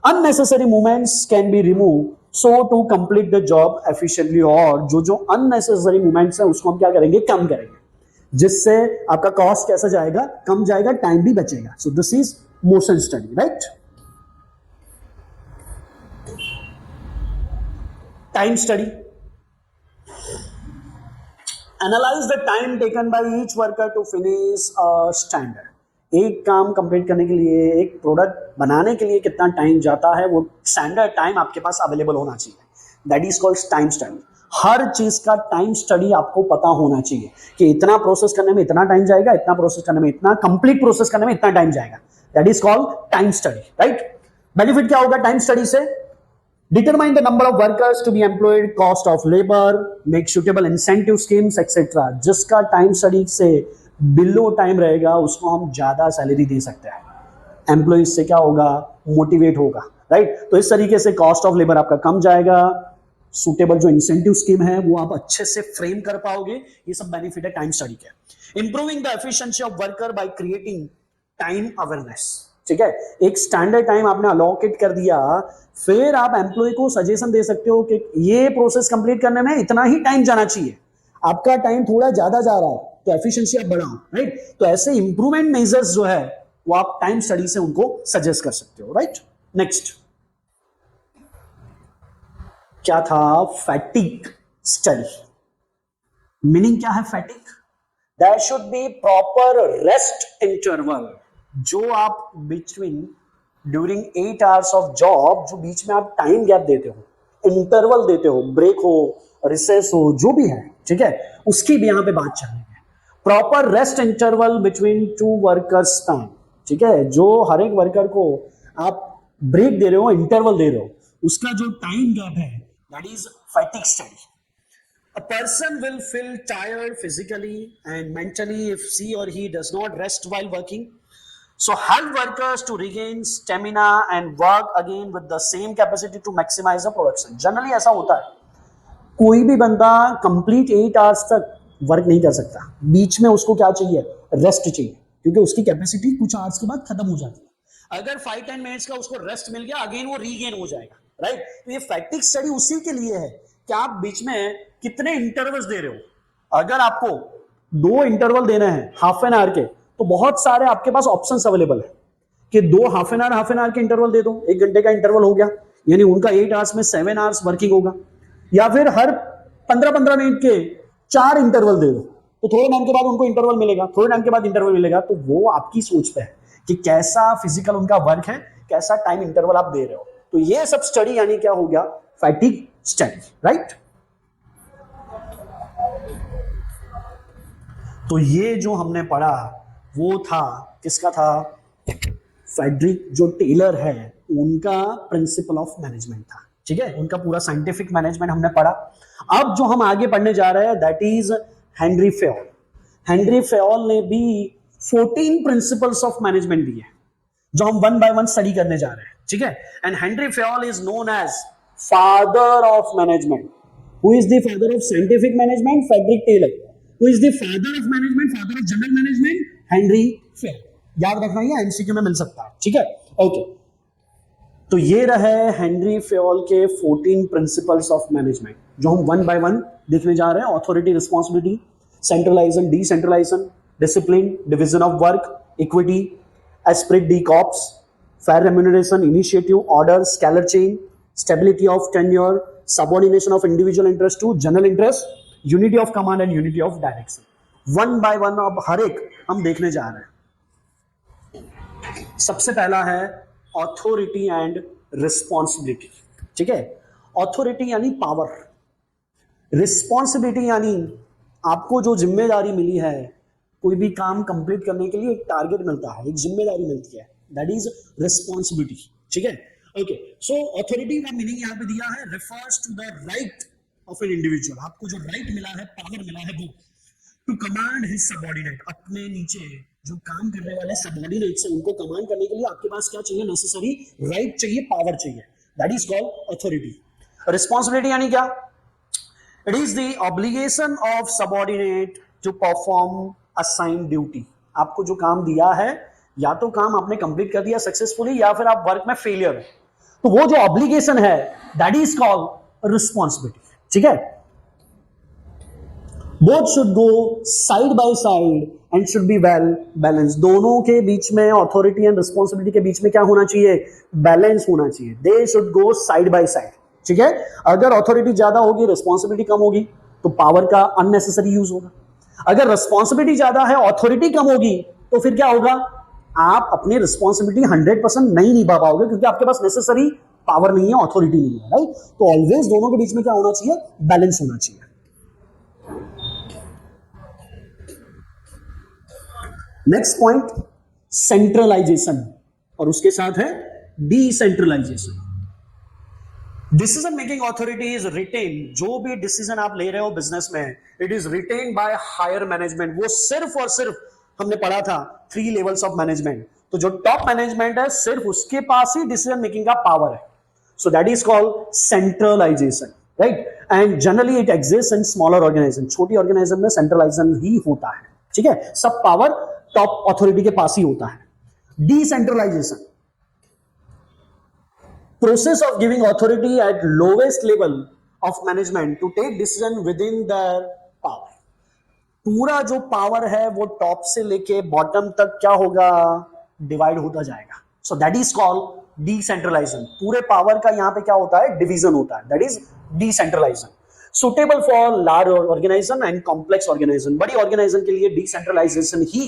Unnecessary movements can be removed so to complete the job efficiently, और जो unnecessary movements है उसको हम क्या करेंगे, कम करेंगे, जिससे आपका कॉस्ट कैसा जाएगा, कम जाएगा, टाइम भी बचेगा। So this is motion study, right. Time study, analyse the time taken by each worker to finish a standard. एक काम कंप्लीट करने के लिए, एक प्रोडक्ट बनाने के लिए कितना टाइम जाता है, वो स्टैंडर्ड टाइम आपके पास अवेलेबल होना चाहिए, that is called time study. हर चीज का टाइम स्टडी आपको पता होना चाहिए कि इतना प्रोसेस करने में इतना टाइम जाएगा, इतना प्रोसेस करने में इतना, कंप्लीट प्रोसेस करने में इतना टाइम जाएगा, that is called time study, right. Benefit क्या होगा टाइम स्टडी से, determine the number of workers to be employed, cost of labour, make suitable incentive schemes etcetera. जिसका टाइम स्टडी से बिलो टाइम रहेगा उसको हम ज्यादा सैलरी दे सकते हैं, एम्प्लॉइज से क्या होगा, मोटिवेट होगा, राइट। तो इस तरीके से कॉस्ट ऑफ लेबर आपका कम जाएगा, सूटेबल जो इंसेंटिव स्कीम है वो आप अच्छे से फ्रेम कर पाओगे, ये सब बेनिफिट है टाइम स्टडी के। Improving the efficiency of worker by creating time awareness, ठीक है, एक स्टैंडर्ड टाइम आपने अलोकेट कर दिया, फिर आप एम्प्लॉय को सजेशन दे सकते हो कि ये प्रोसेस कंप्लीट करने में इतना ही टाइम जाना चाहिए, आपका टाइम थोड़ा ज्यादा जा रहा है तो एफिशिएंसी आप बढ़ाओ, राइट। तो ऐसे इंप्रूवमेंट मेजर्स जो है वो आप टाइम स्टडी से उनको सजेस्ट कर सकते हो, राइट। नेक्स्ट क्या था, फैटिग स्टडी। मीनिंग क्या है fatigue, there should be proper rest interval, जो आप between during 8 hours of job, जो बीच में आप टाइम गैप देते हो, इंटरवल देते हो, ब्रेक हो, रिसेस हो, जो भी है, ठीक है, उसकी भी यहां पे बात चल रही है। Proper rest interval between two workers time, ठीक है, जो हर एक वर्कर को आप ब्रेक दे रहे हो, इंटरवल दे रहे हो, उसका जो टाइम गैप है, that is fatigue study. A person will feel tired physically and mentally if she or he does not rest while working. So help workers to regain stamina and work again with the same capacity to maximize the production. Generally ऐसा होता है, कोई भी बंदा complete 8 hours तक work नहीं कर सकता, बीच में उसको क्या चाहिए, रेस्ट चाहिए, क्योंकि उसकी कैपेसिटी कुछ आवर्स के बाद खत्म हो जाती है। अगर 5-10 मिनट्स का उसको रेस्ट मिल गया, अगेन वो रीगेन हो जाएगा, राइट। तो ये फैटिग स्टडी उसी के लिए है कि आप बीच में कितने इंटरवल्स दे रहे हो। अगर आपको 2 इंटरवल देना है हाफ एन आवर के, तो बहुत सारे आपके पास ऑप्शंस अवेलेबल है कि 2 हाफ एन आवर के इंटरवल दे दो, 1 घंटे का इंटरवल हो गया, यानी उनका 8 आवर्स में 7 आवर्स वर्किंग होगा, या फिर हर 15-15 मिनट के 4 इंटरवल दे दो, तो थोड़े टाइम के बाद उनको इंटरवल मिलेगा, थोड़े टाइम के बाद इंटरवल मिलेगा। तो वो आपकी सोच पे है कि कैसा फिजिकल उनका वर्क है, कैसा टाइम इंटरवल आप दे रहे हो। तो ये सब स्टडी यानी क्या हो गया, फैटिग स्टडी, राइट। तो ये जो हमने पढ़ा वो था, किसका था, फ्रेडरिक जो टेलर है उनका प्रिंसिपल ऑफ मैनेजमेंट था, ठीक है, उनका पूरा साइंटिफिक मैनेजमेंट हमने पढ़ा। अब जो हम आगे पढ़ने जा रहे हैं that is Henry Fayol. Henry Fayol ने भी 14 प्रिंसिपल्स ऑफ मैनेजमेंट दिए, जो हम 1 बाय 1 स्टडी करने जा रहे हैं, ठीक है। And Henry Fayol is known as father of management. Who is the father of scientific management, Frederick Taylor. Who is the father of management, father of general management, Henry Fayol. याद रखना, ये MCQ में मिल सकता है, ठीक है, okay. तो ये रहे हेनरी फेयोल के 14 प्रिंसिपल्स ऑफ मैनेजमेंट, जो हम 1 बाय 1 देखने जा रहे हैं। Authority, responsibility, centralisation, decentralisation, discipline, division of work, equity, esprit de corps, fair remuneration, initiative, order, scalar chain, stability of tenure, subordination of individual interest to general interest, unity of command and unity of direction. One by one अब हर एक हम देखने जा रहे हैं। सबसे पहला है ऑथोरिटी एंड रिस्पॉन्सिबिलिटी। ठीक है, ऑथोरिटी यानी पावर, रिस्पॉन्सिबिलिटी यानी आपको जो जिम्मेदारी मिली है, कोई भी काम कंप्लीट करने के लिए एक टारगेट मिलता है, एक जिम्मेदारी मिलती है, दैट इज रिस्पॉन्सिबिलिटी। ठीक है, ओके। सो ऑथोरिटी का मीनिंग यहां पे दिया है, refers to the right of an individual. आपको जो राइट मिला है, पावर मिला है, वो टू कमांड हिज सबऑर्डिनेट, अपने नीचे जो काम करने वाले सबऑर्डिनेट से उनको कमांड करने के लिए आपके पास क्या चाहिए, नेसेसरी राइट चाहिए, पावर चाहिए, that is called authority. Responsibility यानी क्या, it is the obligation of subordinate to perform assigned duty. आपको जो काम दिया है, या तो काम आपने कंप्लीट कर दिया सक्सेसफुली, या फिर आप वर्क में फेलियर हो, तो वो जो ऑब्लिगेशन है दैट इज कॉल्ड रिस्पॉन्सिबिलिटी। ठीक है, both should go side by side and should be well balance. दोनों के बीच में, अथॉरिटी एंड रिस्पॉन्सिबिलिटी के बीच में क्या होना चाहिए, बैलेंस होना चाहिए। They should go side by side. ठीक है, अगर अथॉरिटी ज्यादा होगी, रिस्पॉन्सिबिलिटी कम होगी, तो पावर का अननेसेसरी यूज होगा। अगर रिस्पॉन्सिबिलिटी ज्यादा है, अथॉरिटी कम होगी, तो फिर क्या होगा, आप अपनी रिस्पॉन्सिबिलिटी 100% नहीं निभा पाओगे, क्योंकि आपके पास नेसेसरी पावर नहीं है, अथॉरिटी नहीं है, राइट। तो ऑलवेज दोनों के बीच में क्या होना चाहिए, बैलेंस होना चाहिए। नेक्स्ट पॉइंट, सेंट्रलाइजेशन, और उसके साथ है decentralisation. Decision making authority is retain, जो भी डिसीजन आप ले रहे हो बिजनेस में, it is retain by higher management. वो सिर्फ और सिर्फ, हमने पढ़ा था 3 लेवल्स ऑफ मैनेजमेंट, तो जो टॉप मैनेजमेंट है, सिर्फ उसके पास ही डिसीजन मेकिंग का पावर है। So that is called centralisation, right. And generally it exist in smaller organisation. छोटी ऑर्गेनाइजेशन में सेंट्रलाइजेशन ही होता है। ठीक है, सब पावर टॉप अथॉरिटी के पास ही होता है। Decentralisation, process of giving authority at lowest level of management to take decision within their power। पूरा जो पावर है वो टॉप से लेके बॉटम तक क्या होगा, डिवाइड होता जाएगा। So that is called decentralisation. पूरे पावर का यहां पे क्या होता है, डिवीजन होता है, that is decentralisation. Suitable for large organisation and complex organisation. बड़ी ऑर्गेनाइजेशन के लिए डिसेंट्रलाइजेशन ही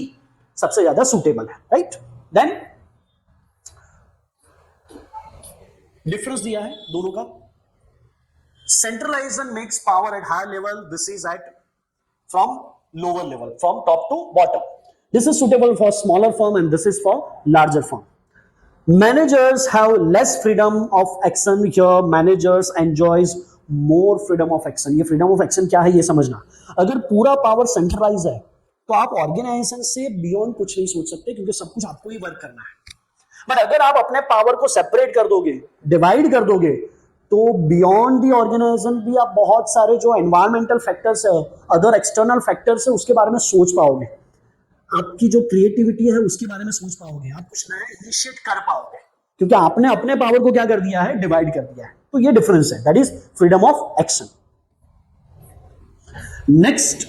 सबसे ज्यादा सुटेबल है, राइट। देन डिफरेंस दिया है दोनों का। Centralisation makes power at higher level, this is at from lower level, from top to bottom. This is suitable for smaller firm and this is for larger firm. Managers have less freedom of action, here managers enjoys more freedom of action. ये freedom of action क्या है, ये समझना। अगर पूरा power centralise है, तो आप ऑर्गेनाइजेशन से बियॉन्ड कुछ नहीं सोच सकते, क्योंकि सब कुछ आपको ही वर्क करना है। बट अगर आप अपने पावर को सेपरेट कर दोगे, डिवाइड कर दोगे, तो बियॉन्ड दी ऑर्गेनाइजेशन भी आप बहुत सारे जो एनवायरमेंटल फैक्टर्स है, अदर एक्सटर्नल फैक्टर्स है, उसके बारे में सोच पाओगे। आपकी जो क्रिएटिविटी है उसके बारे में सोच पाओगे, आप कुछ नया इनिशिएट कर पाओगे, क्योंकि आपने अपने पावर को क्या कर दिया है, डिवाइड कर दिया है। तो ये डिफरेंस है, that is freedom of action. Next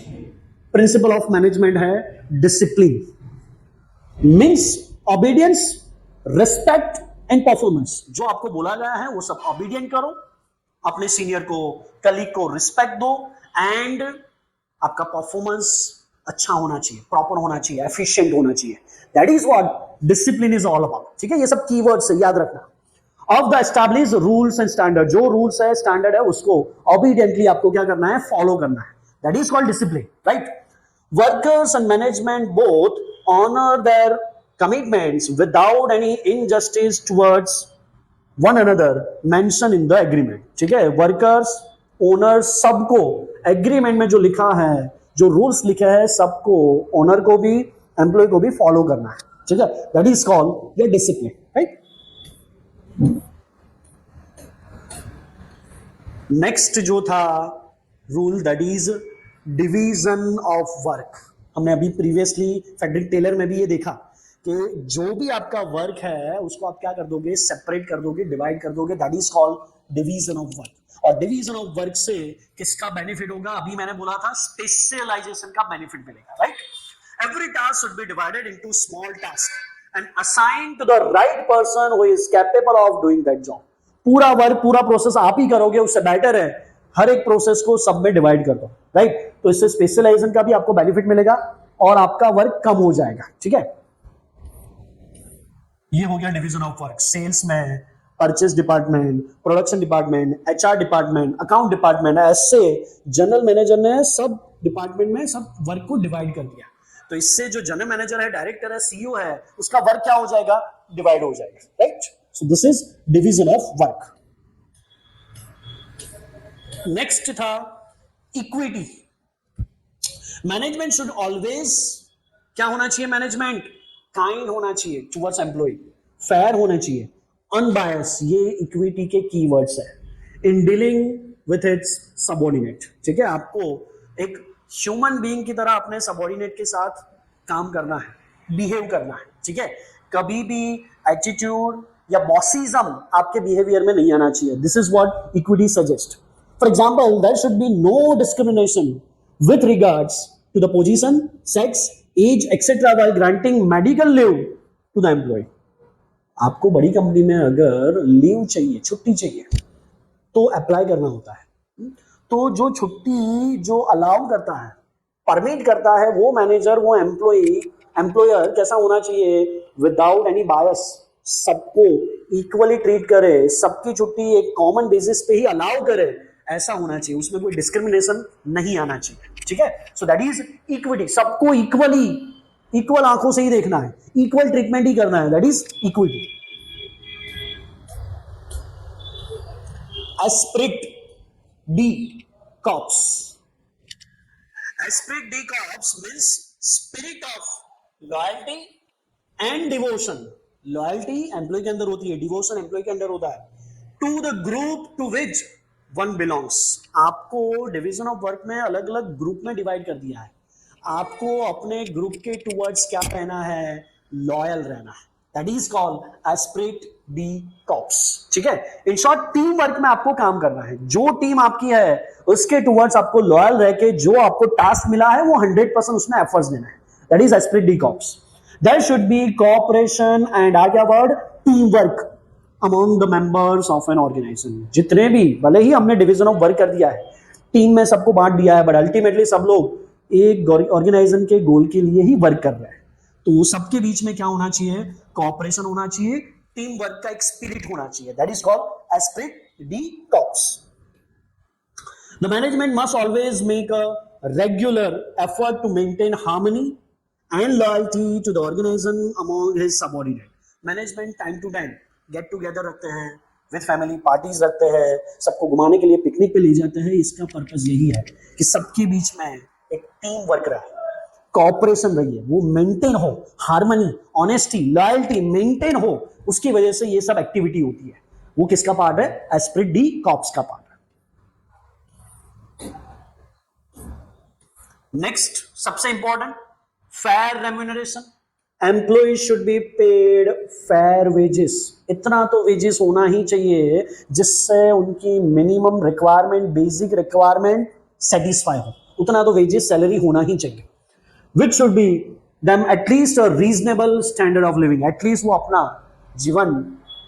principle of management है discipline, means obedience, respect and performance. जो आपको बोला गया है वो सब ओबीडियंट करो, अपने सीनियर को, कलीग को रिस्पेक्ट दो, एंड आपका परफॉर्मेंस अच्छा होना चाहिए, प्रॉपर होना चाहिए, एफिशिएंट होना चाहिए। That is what discipline is all about. ठीक है, ये सब कीवर्ड्स है, याद रखना। Of the established rules and standard, जो रूल्स है, स्टैंडर्ड है, उसको ओबीडियंटली आपको क्या करना है, फॉलो करना है। That is called discipline, right. Workers and management both honour their commitments without any injustice towards one another mentioned in the agreement। ठीक है, वर्कर्स, ओनर्स, सबको एग्रीमेंट में जो लिखा है, जो रूल्स लिखे हैं, सबको, ओनर को भी, एम्प्लॉय को भी फॉलो करना है। ठीक है, that is called your discipline, right. Next जो था rule, that is division of work. हमने अभी प्रीवियसली फ्रेडरिक टेलर में भी ये देखा कि जो भी आपका वर्क है उसको आप क्या कर दोगे, सेपरेट कर दोगे, डिवाइड कर दोगे, that is called division of work. और डिवीजन ऑफ वर्क से किसका बेनिफिट होगा, अभी मैंने बोला था स्पेशलाइजेशन का बेनिफिट मिलेगा, right. Every task should be divided into small task and assigned to the right person who is capable of doing that job. पूरा वर्क पूरा प्रोसेस आप ही करोगे, उससे बेटर है हर एक प्रोसेस को सब में डिवाइड कर दो, राइट। तो इससे स्पेशलाइजेशन का भी आपको बेनिफिट मिलेगा और आपका वर्क कम हो जाएगा, ठीक है। ये हो गया डिवीजन ऑफ वर्क। सेल्स में purchase department, production department, HR department, account department, ऐसे जनरल मैनेजर ने सब डिपार्टमेंट में सब वर्क को डिवाइड कर दिया। तो इससे जो जनरल मैनेजर है, डायरेक्टर है, सीईओ है, उसका वर्क क्या हो जाएगा, डिवाइड हो जाएगा, right. So this is division of work. Next था इक्विटी। मैनेजमेंट शुड ऑलवेज क्या होना चाहिए, मैनेजमेंट काइंड होना चाहिए टुवर्ड्स एम्प्लॉय, फेयर होना चाहिए, अनबायस, ये इक्विटी के कीवर्ड्स है in dealing with its subordinate, ठीक है। आपको एक ह्यूमन बीइंग की तरह अपने सबऑर्डिनेट के साथ काम करना है, बिहेव करना है, ठीक है। कभी भी एटीट्यूड या बॉसिज्म आपके बिहेवियर में नहीं आना चाहिए। This is what equity suggest. For example, there should be no discrimination with regards to the position, sex, age etcetera while granting medical leave to the employ. आपको बड़ी कंपनी में अगर लीव चाहिए, छुट्टी चाहिए, तो अप्लाई करना होता है। तो जो छुट्टी जो अलाउ करता है, परमिट करता है, वो मैनेजर, वो एम्प्लॉयर कैसा होना चाहिए, विदाउट एनी बायस, सबको इक्वली ट्रीट करे, सबकी छुट्टी एक कॉमन बेसिस पे ही अलाउ करे, ऐसा होना चाहिए। उसमें कोई डिस्क्रिमिनेशन नहीं आना चाहिए, ठीक है। So that is equity. सबको इक्वल आंखों से ही देखना है, इक्वल ट्रीटमेंट ही करना है, that is equity. Esprit de corps. Esprit de corps means spirit of loyalty and devotion. Loyalty employ के अंदर होती है, डिवोशन एम्प्लॉय के अंदर होता है। To the group to which one belongs. आपको डिवीजन ऑफ वर्क में अलग अलग ग्रुप में डिवाइड कर दिया है। आपको अपने ग्रुप के टूवर्ड्स क्या रहना है, लॉयल रहना है, that is called esprit de corps, ठीक है। इन शॉर्ट, टीम वर्क में आपको काम करना है, जो टीम आपकी है उसके टूवर्ड्स आपको लॉयल रह के जो आपको टास्क मिला है वो 100% उसमें एफर्ट्स देना है, that is esprit de corps. There should be cooperation and आ क्या word, team work among the members of an organisation. जितने भी, भले ही हमने डिवीजन ऑफ वर्क कर दिया है, टीम में सबको बांट दिया है, बट अल्टीमेटली सब लोग एक ऑर्गेनाइजेशन के गोल के लिए ही वर्क कर रहे हैं। तो सबके बीच में क्या होना चाहिए, कोऑपरेशन होना चाहिए, टीम वर्क का एक स्पिरिट होना चाहिए, that is called esprit de corps. The management must always make a regular effort to maintain harmony and loyalty to the organisation among his subordinate. Management time to time get together रखते हैं, with family parties रखते हैं, सबको घुमाने के लिए picnic पे ले जाते हैं। इसका पर्पस यही है कि सबके बीच में एक टीम वर्क रहे, कोऑपरेशन रही है, वो मेंटेन हो, हार्मनी, ऑनेस्टी, लॉयल्टी मेंटेन हो, उसकी वजह से ये सब एक्टिविटी होती है। वो किसका पार्ट है, एस्पिरिट डी कॉर्प्स का पार्ट है। नेक्स्ट सबसे important, fair remuneration. Employees should be paid fair wages. इतना तो वेजेस होना ही चाहिए जिससे उनकी minimum requirement, basic requirement satisfy हो, उतना तो वेजेस, सैलरी होना ही चाहिए। Which should be them at least a reasonable standard of living. At least वो अपना जीवन,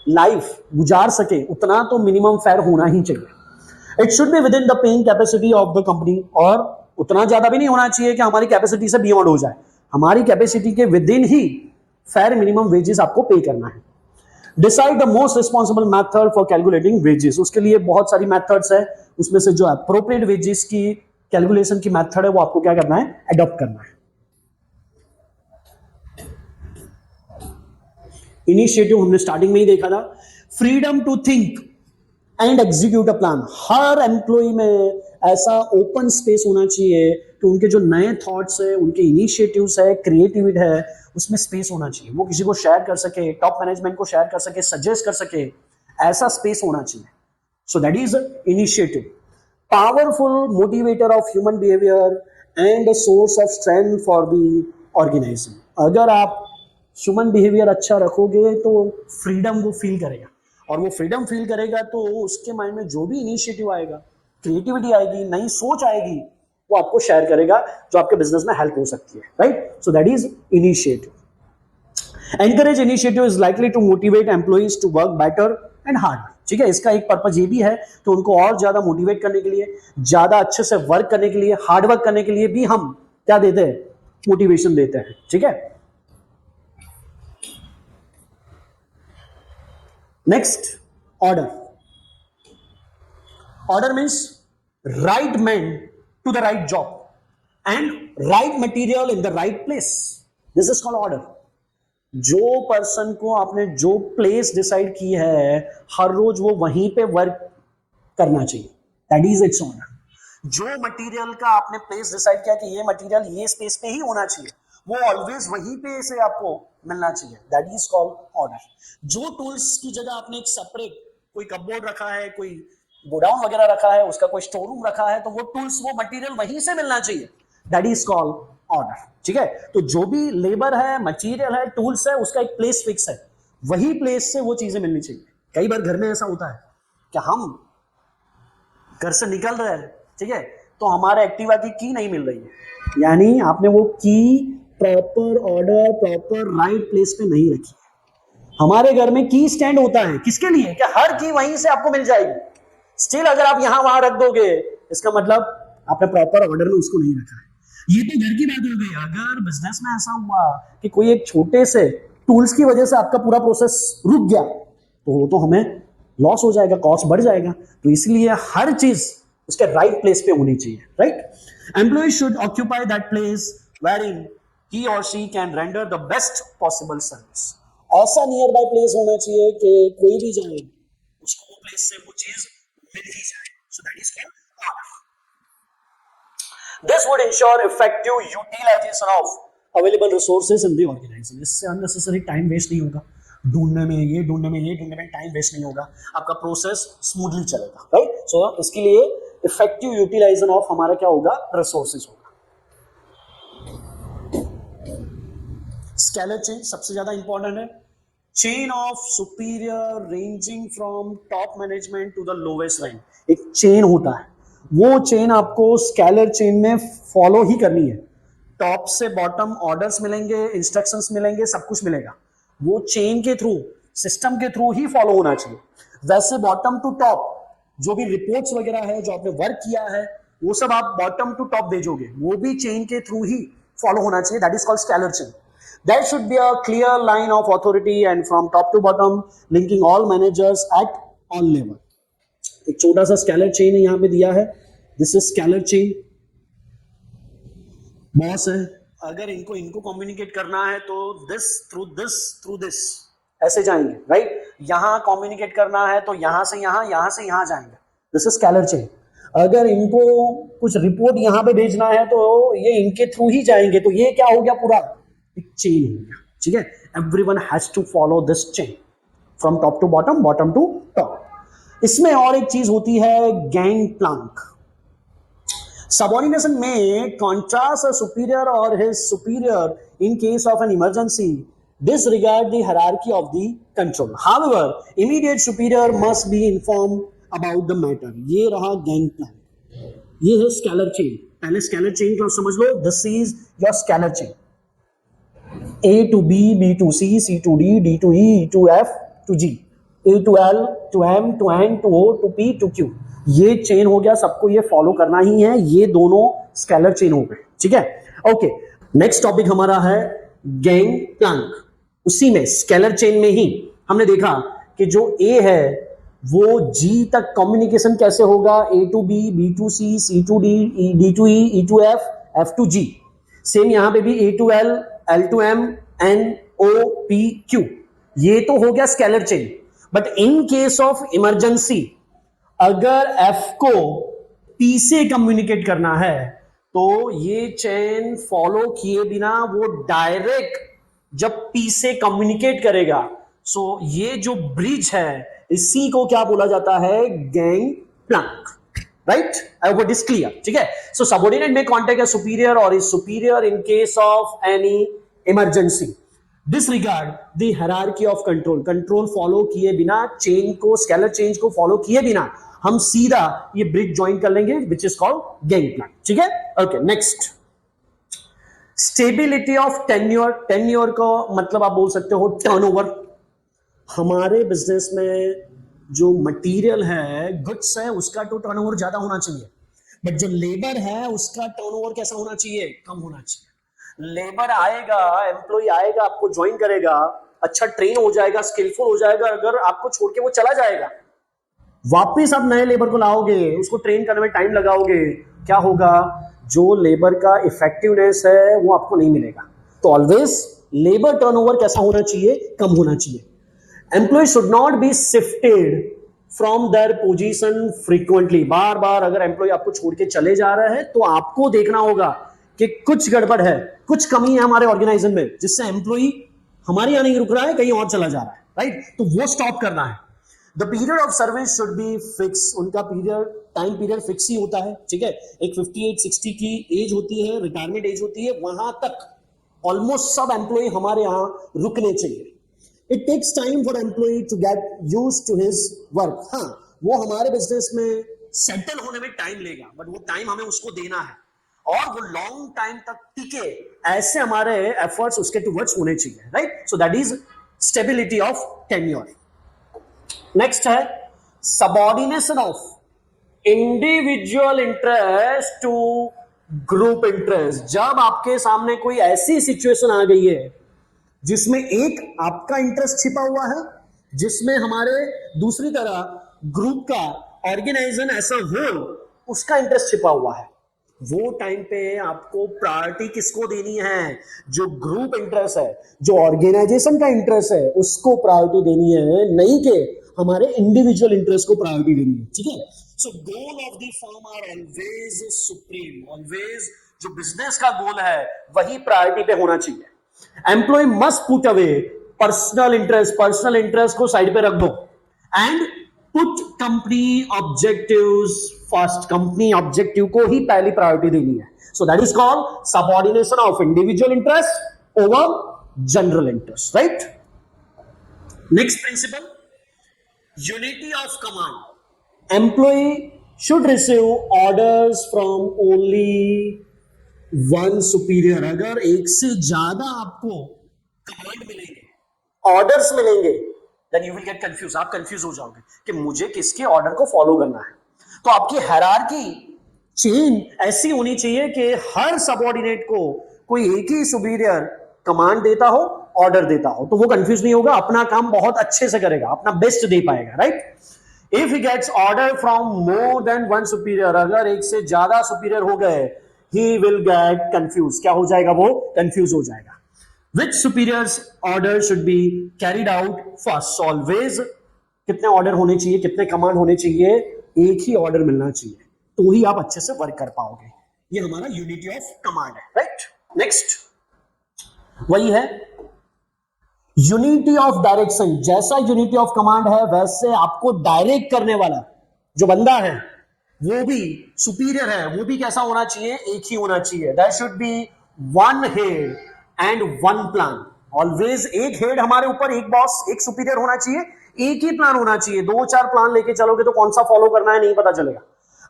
लाइफ गुजार सके, उतना तो मिनिमम फेयर होना ही चाहिए। It should be with in the paying capacity of the company. और उतना ज्यादा भी नहीं होना चाहिए कि हमारी कैपेसिटी से बियॉन्ड हो जाए, हमारी कैपेसिटी के with in he fair minimum wages आपको पे करना है। Decide the most responsible method for calculating wages. उसके लिए बहुत सारी मेथड्स है, उसमें से जो अप्रोप्रिएट वेजेस की कैलकुलेशन की मेथड है वो आपको क्या करना है, अडॉप्ट करना है। इनिशिएटिव हमने स्टार्टिंग में ही देखा था, freedom to think and execute a plan. हर एम्प्लॉय में ऐसा ओपन स्पेस होना चाहिए कि उनके जो नए थॉट्स है, उनके इनिशिएटिव्स है, क्रिएटिविटी है, उसमें स्पेस होना चाहिए। वो किसी को शेयर कर सके, टॉप मैनेजमेंट को शेयर कर सके, सजेस्ट कर सके, ऐसा स्पेस होना चाहिए। So that is initiative. Powerful motivator of human behaviour and a source of strength for the organisation. अगर आप ह्यूमन बिहेवियर अच्छा रखोगे तो फ्रीडम वो फील करेगा, और वो फ्रीडम फील करेगा तो उसके माइंड में जो भी इनिशिएटिव आएगा, क्रिएटिविटी आएगी, नई सोच आएगी, वो आपको शेयर करेगा जो आपके बिजनेस में हेल्प हो सकती है, right. So that is initiative. Encourage initiative is likely to motivate employees to work better and hard work. ठीक है, इसका एक पर्पज ये भी है कि उनको और ज्यादा मोटिवेट करने के लिए, ज्यादा अच्छे से वर्क करने के लिए, हार्ड वर्क करने के लिए भी हम क्या देते हैं, मोटिवेशन देते हैं। ठीक है, next order. Order means right man to the right job and right material in the right place, this is called order. जो पर्सन को आपने जो प्लेस डिसाइड की है, हर रोज वो वहीं पे वर्क करना चाहिए, दैट इज इट्स ऑर्डर। जो मटेरियल का आपने प्लेस डिसाइड किया कि ये मटेरियल ये स्पेस पे ही होना चाहिए, वो ऑलवेज वहीं पे से आपको मिलना चाहिए, दैट इज कॉल्ड ऑर्डर। जो टूल्स की जगह आपने एक सेपरेट कोई कपबोर्ड रखा है, कोई गोडाउन वगैरह रखा है, उसका कोई स्टोर रूम रखा है, तो वो टूल्स वो मटेरियल वहीं से मिलना चाहिए, दैट इज कॉल्ड ऑर्डर। ठीक है, तो जो भी लेबर है, मटेरियल है, टूल्स है, उसका एक प्लेस फिक्स है, वही प्लेस से वो चीजें मिलनी चाहिए। कई बार घर में ऐसा होता है कि हम घर से निकल रहे हैं, ठीक है, तो हमारे एक्टिवा की नहीं मिल रही है, यानी आपने वो की proper order, proper right place पे नहीं रखी। हमारे घर में की स्टैंड होता है, किसके लिए, कि हर की वहीं से आपको मिल जाएगी। स्टिल अगर आप यहां वहां रख दोगे, इसका मतलब आपने प्रॉपर ऑर्डर में उसको नहीं रखा है। ये तो घर की बात हो गई। अगर बिजनेस में ऐसा हुआ कि कोई एक छोटे से टूल्स की वजह से आपका पूरा प्रोसेस रुक गया, तो वो तो हमें लॉस हो जाएगा, कॉस्ट बढ़ जाएगा। तो इसलिए हर चीज उसके राइट प्लेस पे होनी चाहिए, right. Employ should occupy that place wherein he और she can render the best possible service. ऐसा नियर बाय प्लेस होना चाहिए कि कोई भी जाए उसको वो प्लेस से वो चीज मिल ही जाए, सो that is called order. This would ensure effective utilization of available resources in the organization. इससे unnecessary time waste नहीं होगा, ढूंढने में ये ढूंढने में ये ढूंढने में टाइम वेस्ट नहीं होगा, आपका प्रोसेस स्मूथली चलेगा, राइट। सो इसके लिए इफेक्टिव यूटिलाइजेशन ऑफ हमारा क्या होगा, रिसोर्सेज होगा। स्केलर चेन सबसे ज्यादा इंपॉर्टेंट है। Chain of superior ranging from top management to the lowest rank, एक चेन होता है, वो चेन आपको स्केलर चेन में फॉलो ही करनी है। टॉप से बॉटम ऑर्डर्स मिलेंगे, इंस्ट्रक्शंस मिलेंगे, सब कुछ मिलेगा, वो चेन के थ्रू, सिस्टम के थ्रू ही फॉलो होना चाहिए। वैसे बॉटम टू टॉप जो भी रिपोर्ट्स वगैरह है, जो आपने वर्क किया है, वो सब आप बॉटम टू टॉप भेजोगे, वो भी चेन के थ्रू ही फॉलो होना चाहिए, that is called scalar chain. There should be a clear line of authority and from top to bottom linking all managers at all level. एक छोटा सा स्केलर चेन यहां पे दिया है, this is scalar chain. Boss है, अगर इनको कम्युनिकेट करना है तो दिस थ्रू दिस ऐसे जाएंगे, राइट। यहां कम्युनिकेट करना है तो यहां से यहां जाएंगे, दिस इज स्केलर चेन। अगर इनको कुछ रिपोर्ट यहां पे भेजना है तो ये इनके थ्रू ही जाएंगे, तो ये क्या हो गया, पूरा एक चेन हो गया, ठीक है। Everyone has to follow this chain from top to bottom, bottom to top. इसमें और एक चीज होती है गैंग प्लैंक। सबऑर्डिनेशन में contrast a superior or his superior in case of an emergency disregard the hierarchy of the control. However, immediate superior must be informed about the matter. ये रहा gang plan, ये है scalar chain. पहले scalar chain को समझ लो, this is your scalar chain. A to B, B to C, C to D, D to E, E to F to G, A to L to M to N to O to P to Q। ये chain हो गया, सबको ये follow करना ही है, ये दोनों scalar chain हो गए, ठीक है। ओके, नेक्स्ट टॉपिक हमारा है गैंग प्लैंक। उसी में स्केलर चेन में ही हमने देखा कि जो A है वो G तक कम्युनिकेशन कैसे होगा, A to B, B to C, C to D, D to E, E to F, F to G। Same यहां पे भी A to L, L to M, N, O, P, Q। ये तो हो गया scalar chain. But in case of emergency, अगर F को P से कम्युनिकेट करना है तो ये चेन फॉलो किए बिना वो डायरेक्ट जब P से कम्युनिकेट करेगा, सो ये जो ब्रिज है इसी को क्या बोला जाता है, gang plank, right. I hope it is clear, ठीक है। सो सबऑर्डिनेट में कॉन्टेक्ट है सुपीरियर और is superior in case of any emergency. Disregard the hierarchy of control, control follow किए बिना, चेन को, स्केलर चेन को फॉलो किए बिना हम सीधा ये ब्रिज ज्वाइन कर लेंगे, which is called gang plank, ठीक है। Okay, next stability of tenure. Tenure का मतलब आप बोल सकते हो टर्नओवर। हमारे बिजनेस में जो मटेरियल है, गुड्स है, उसका तो टर्नओवर ज्यादा होना चाहिए, बट जो लेबर है उसका टर्नओवर कैसा होना चाहिए? कम होना चाहिए। लेबर आएगा, एम्प्लॉय आएगा, आपको ज्वाइन करेगा, अच्छा ट्रेन हो जाएगा, स्किलफुल हो जाएगा, अगर आपको छोड़ के वो चला जाएगा, वापिस आप नए लेबर को लाओगे, उसको ट्रेन करने में टाइम लगाओगे, क्या होगा? जो लेबर का इफेक्टिवनेस है वो आपको नहीं मिलेगा। तो ऑलवेज लेबर टर्नओवर कैसा होना चाहिए? कम होना चाहिए। Employ should not be shifted from their position frequently. बार बार अगर एम्प्लॉय आपको छोड़ के चले जा रहे हैं तो आपको देखना होगा कि कुछ गड़बड़ है, कुछ कमी है हमारे ऑर्गेनाइजेशन में, जिससे एम्प्लॉय हमारे यहां नहीं रुक रहा है, कहीं और चला जा रहा है, राइट? तो वो स्टॉप करना है। The period of service should be fix. उनका पीरियड, टाइम पीरियड फिक्स ही होता है, ठीक है? एक 58-60 की एज होती है, रिटायरमेंट एज होती है, वहां तक ऑलमोस्ट सब एम्प्लॉय हमारे यहां रुकने चाहिए। It takes time for employ to get used to his work. हाँ, वो हमारे बिजनेस में सेटल होने में टाइम लेगा, बट वो टाइम हमें उसको देना है और वो लॉन्ग टाइम तक टिके, ऐसे हमारे एफर्ट्स उसके टुवर्ड्स होने चाहिए, right? So that is stability of tenure. Next है subordination of individual interest to group interest. जब आपके सामने कोई ऐसी सिचुएशन आ गई है जिसमें एक आपका इंटरेस्ट छिपा हुआ है, जिसमें हमारे दूसरी तरह ग्रुप का, ऑर्गेनाइजेशन ऐसा हो, उसका इंटरेस्ट छिपा हुआ है, वो टाइम पे आपको प्रायोरिटी किसको देनी है? जो ग्रुप इंटरेस्ट है, जो ऑर्गेनाइजेशन का इंटरेस्ट है, उसको प्रायोरिटी देनी है, नहीं कि हमारे इंडिविजुअल इंटरेस्ट को प्रायोरिटी देनी है, ठीक है? So goal of the firm are always supreme. Always जो बिजनेस का गोल है वही प्रायोरिटी पे होना चाहिए। Employ must put away personal interest को साइड पे रख दो and put company objectives first. Company objective को ही पहली प्रायोरिटी देनी है। So that is called subordination of individual interest over general interest, right? Next principle, unity of command. Employ should receive orders from only one superior. अगर एक से ज्यादा आपको कमांड मिलेंगे, ऑर्डर्स मिलेंगे, then you will get confuse. आप confuse हो जाओगे कि मुझे किसके ऑर्डर को फॉलो करना है। तो आपकी हायरार्की चेन ऐसी होनी चाहिए कि हर सबऑर्डिनेट को कोई एक ही सुपीरियर कमांड देता हो, ऑर्डर देता हो, तो वो कंफ्यूज नहीं होगा, अपना काम बहुत अच्छे से करेगा, अपना बेस्ट दे पाएगा, right? If he gets order from more than one superior, अगर एक से ज्यादा सुपीरियर हो गए, he will get confused। क्या हो जाएगा? वो कंफ्यूज हो जाएगा। Which superior's order should be carried out first? Always कितने ऑर्डर होने चाहिए, कितने कमांड होने चाहिए? एक ही ऑर्डर मिलना चाहिए, तो ही आप अच्छे से वर्क कर पाओगे। ये हमारा यूनिटी ऑफ कमांड है, राइट? नेक्स्ट वही है यूनिटी ऑफ डायरेक्शन। जैसा यूनिटी ऑफ कमांड है, वैसे आपको डायरेक्ट करने वाला जो बंदा है वो भी सुपीरियर है, वो भी कैसा होना चाहिए? एक ही होना चाहिए। There should be one head and one plan. Always एक हेड हमारे ऊपर, एक बॉस, एक सुपीरियर होना चाहिए, एक ही प्लान होना चाहिए। 2-4 प्लान लेके चलोगे तो कौन सा फॉलो करना है नहीं पता चलेगा।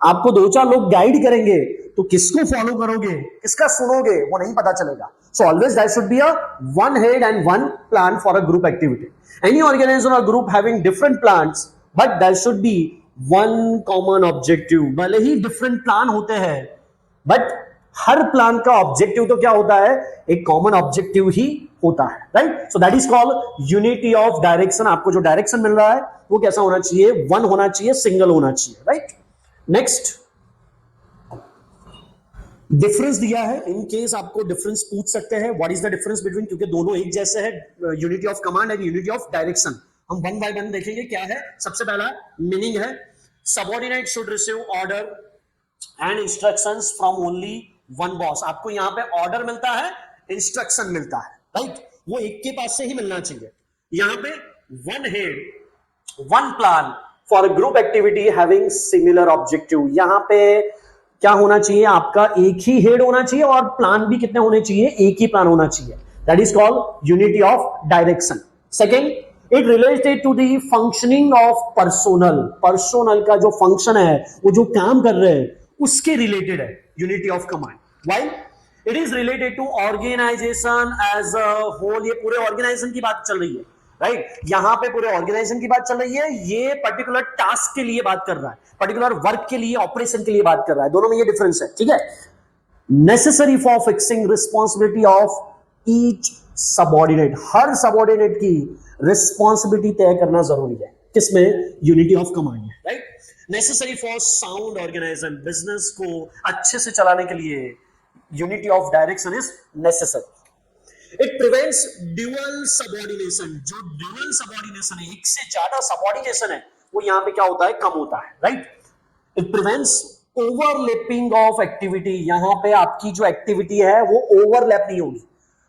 आपको 2-4 लोग गाइड करेंगे तो किसको फॉलो करोगे, किसका सुनोगे, वो नहीं पता चलेगा। So always there should be a one head and one plan for a group activity. Any organisation और group having different plans, but there should be one common objective. भले ही डिफरेंट प्लान होते हैं, बट हर plan का objective तो क्या होता है? एक कॉमन ऑब्जेक्टिव ही होता है, right? So that is called unity of direction. आपको जो डायरेक्शन मिल रहा है वो कैसा होना चाहिए? वन होना चाहिए, सिंगल होना चाहिए, राइट? नेक्स्ट डिफरेंस दिया है। इन केस आपको डिफरेंस पूछ सकते हैं, what is the difference between, क्योंकि दोनों एक जैसे है, unity of command and unity of direction. हम वन बाय वन देखेंगे क्या है। सबसे पहला मीनिंग है subordinate should receive order and instructions from only one boss. आपको यहां पे ऑर्डर मिलता है, इंस्ट्रक्शन मिलता है, राइट? वो एक के पास से ही मिलना चाहिए। यहां पे one head, one plan for group activity having similar objective. यहां पे क्या होना चाहिए? आपका एक ही हेड होना चाहिए और प्लान भी कितने होने चाहिए? एक ही प्लान होना चाहिए। That is called unity of direction. Second, it related to the functioning of personnel. Personnel का जो फंक्शन है, वो जो काम कर रहे हैं, उसके रिलेटेड है unity of command. While it is related to organisation as a whole. ये पूरे ऑर्गेनाइजेशन की बात चल रही है। राइट। यहां पे पूरे ऑर्गेनाइजेशन की बात चल रही है, ये पर्टिकुलर टास्क के लिए बात कर रहा है, पर्टिकुलर वर्क के लिए, ऑपरेशन के लिए बात कर रहा है, दोनों में ये डिफरेंस है, ठीक है। Necessary for fixing responsibility of each subordinate, हर सबऑर्डिनेट की रिस्पॉन्सिबिलिटी तय करना जरूरी है, किसमें, यूनिटी ऑफ कमांड में, right. Necessary for sound organisation, business को अच्छे से चलाने के लिए unity of direction is necessary. It prevents dual subordination, जो ड्यूअल सबऑर्डिनेशन है, एक से ज्यादा सबऑर्डिनेशन है, वो यहां पे क्या होता है, कम होता है, right. It prevents overlapping of activity, यहां पे आपकी जो एक्टिविटी है वो ओवरलैप नहीं होगी,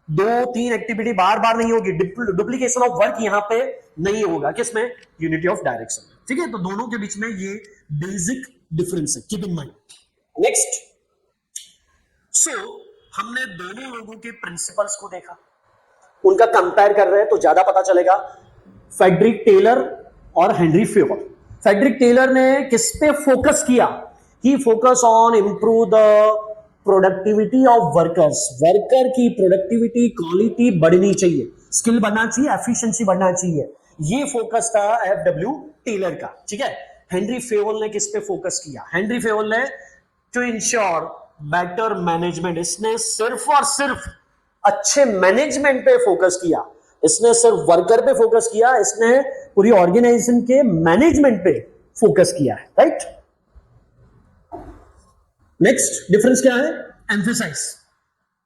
2-3 एक्टिविटी बार बार नहीं होगी, डुप्लीकेशन ऑफ वर्क यहां पे नहीं होगा, किसमें, यूनिटी ऑफ डायरेक्शन में, ठीक है। तो दोनों के बीच में ये बेसिक डिफरेंस है, कीप इन माइंड। नेक्स्ट, सो हमने दोनों लोगों के प्रिंसिपल्स को देखा, उनका कंपेयर कर रहे हैं तो ज्यादा पता चलेगा। फ्रेडरिक टेलर और हेनरी फेवल। फ्रेडरिक टेलर ने किस पे फोकस किया, he focus on improve the productivity of workers, worker की प्रोडक्टिविटी, क्वालिटी बढ़नी चाहिए, स्किल बढ़ना चाहिए, एफिशिएंसी बढ़ना चाहिए, ये फोकस था एफडब्ल्यू टेलर का, ठीक है। हेनरी फेवल ने किस पे फोकस किया, हेनरी फेवल ने टू इंश्योर बेटर मैनेजमेंट, इसने सिर्फ और सिर्फ अच्छे मैनेजमेंट पे फोकस किया, इसने सिर्फ वर्कर पे फोकस किया, इसने पूरी ऑर्गेनाइजेशन के मैनेजमेंट पे फोकस किया है, राइट। नेक्स्ट डिफरेंस क्या है, एम्फेसाइज,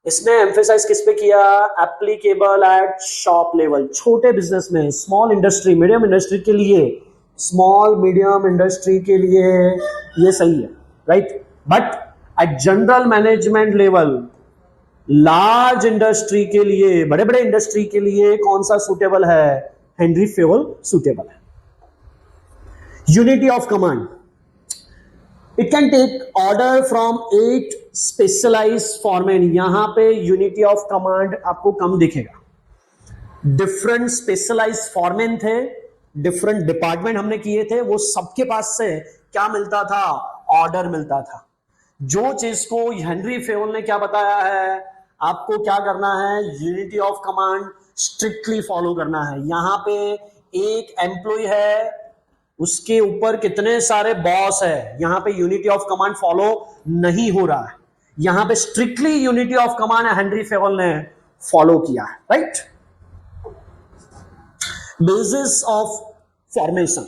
इसने एम्फेसाइज किस पे किया, एप्लीकेबल एट शॉप लेवल, छोटे बिजनेस में, स्मॉल इंडस्ट्री, मीडियम इंडस्ट्री के लिए, स्मॉल मीडियम इंडस्ट्री के लिए ये सही है, right. But at general management level, large industry के लिए, बड़े बड़े इंडस्ट्री के लिए कौन सा सुटेबल है, हेनरी फेवल सुटेबल है। Unity of command, it can take order from 8 specialised foreman, यहां पे यूनिटी ऑफ कमांड आपको कम दिखेगा, डिफरेंट स्पेशलाइज्ड फॉरमैन थे, डिफरेंट डिपार्टमेंट हमने किए थे, वो सबके पास से क्या मिलता था, ऑर्डर मिलता था। जो चीज को हेनरी फेवल ने क्या बताया है, आपको क्या करना है, unity of command strictly follow करना है। यहां पे एक एम्प्लॉय है, उसके ऊपर कितने सारे बॉस है, यहां पे यूनिटी ऑफ कमांड फॉलो नहीं हो रहा है, यहां पे strictly unity of command Henry Fayol ने फॉलो किया है, right. Basis of formation,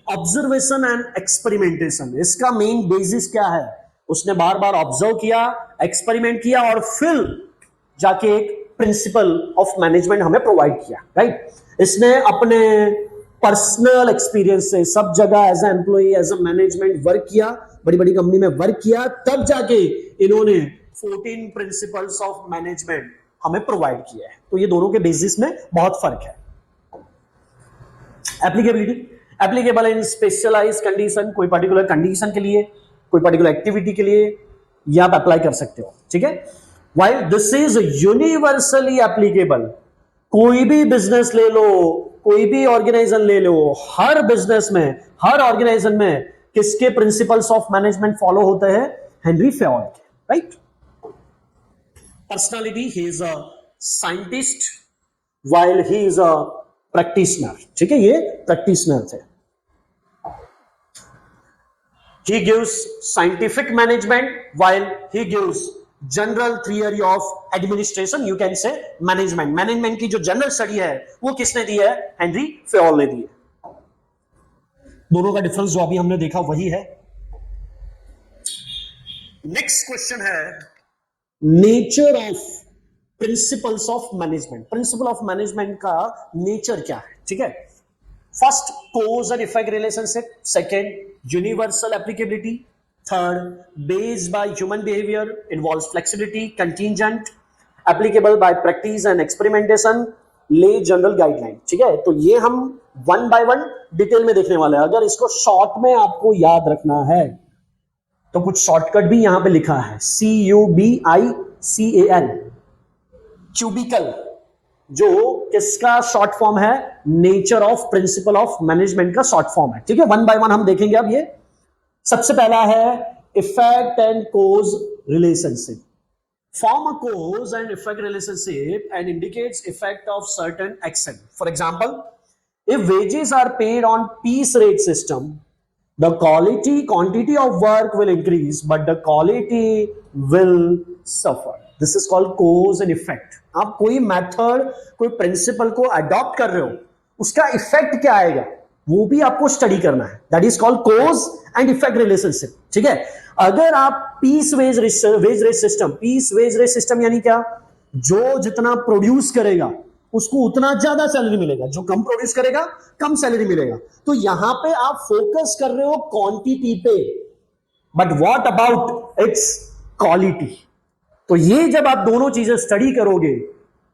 observation and experimentation, इसका मेन बेसिस क्या है, उसने बार बार ऑब्जर्व किया, एक्सपेरिमेंट किया और फिर जाके एक प्रिंसिपल ऑफ मैनेजमेंट हमें प्रोवाइड किया, राइट। इसने अपने पर्सनल एक्सपीरियंस से सब जगह as a employ, as a management work किया, बड़ी बड़ी कंपनी में वर्क किया, तब जाके इन्होंने 14 प्रिंसिपल्स ऑफ मैनेजमेंट हमें प्रोवाइड किया है। तो ये दोनों के बेसिस में बहुत फर्क है। Applicability, applicable in specialised condition, कोई पर्टिकुलर कंडीशन के लिए, कोई पर्टिकुलर एक्टिविटी के लिए ये आप अप्लाई कर सकते हो, ठीक है। While this is universally applicable, कोई भी बिजनेस ले लो, कोई भी ऑर्गेनाइजेशन ले लो, हर बिजनेस में, हर ऑर्गेनाइजेशन में किसके प्रिंसिपल्स ऑफ मैनेजमेंट फॉलो होते हैं, हेनरी फेवल के, right. Personality, he is a scientist while he is a practitioner, ठीक है, ये प्रैक्टिशनर थे। He gives scientific management while he gives general theory of administration, you can say management, management की जो general study है वो किसने दी है, हेनरी फेवल ने दी है। दोनों का डिफरेंस जो अभी हमने देखा वही है। नेक्स्ट क्वेश्चन है nature of principles of management, principle of management का नेचर क्या है, ठीक है। First, cause and effect relationship, second, universal applicability, third, based by human behavior, involves flexibility, contingent, applicable by practice and experimentation, lay general guideline, ठीक है। तो ये हम वन बाय वन डिटेल में देखने वाले हैं। अगर इसको शॉर्ट में आपको याद रखना है तो कुछ शॉर्टकट भी यहां पे लिखा है, CUBICAL, क्यूबिकल, जो किसका शॉर्ट फॉर्म है, nature of principle of management का शॉर्ट फॉर्म है, ठीक है। वन बाय वन हम देखेंगे। अब ये सबसे पहला है effect and cause relationship, form a cause and effect relationship and indicates effect of certain action. For example, if wages are paid on piece rate system, the quantity of work will increase, but the quality will suffer. This is called cause and effect. आप कोई method, कोई principal को adopt कर रहे हो, उसका effect क्या आएगा वो भी आपको स्टडी करना है. That is called cause and effect relationship. ठीक है. अगर आप पीस वेज रेट सिस्टम यानी क्या, जो जितना प्रोड्यूस करेगा उसको उतना ज्यादा सैलरी मिलेगा, जो कम प्रोड्यूस करेगा कम सैलरी मिलेगा. तो यहां पे आप फोकस कर रहे हो क्वांटिटी पे, but what about its quality. तो ये जब आप दोनों चीजें स्टडी करोगे,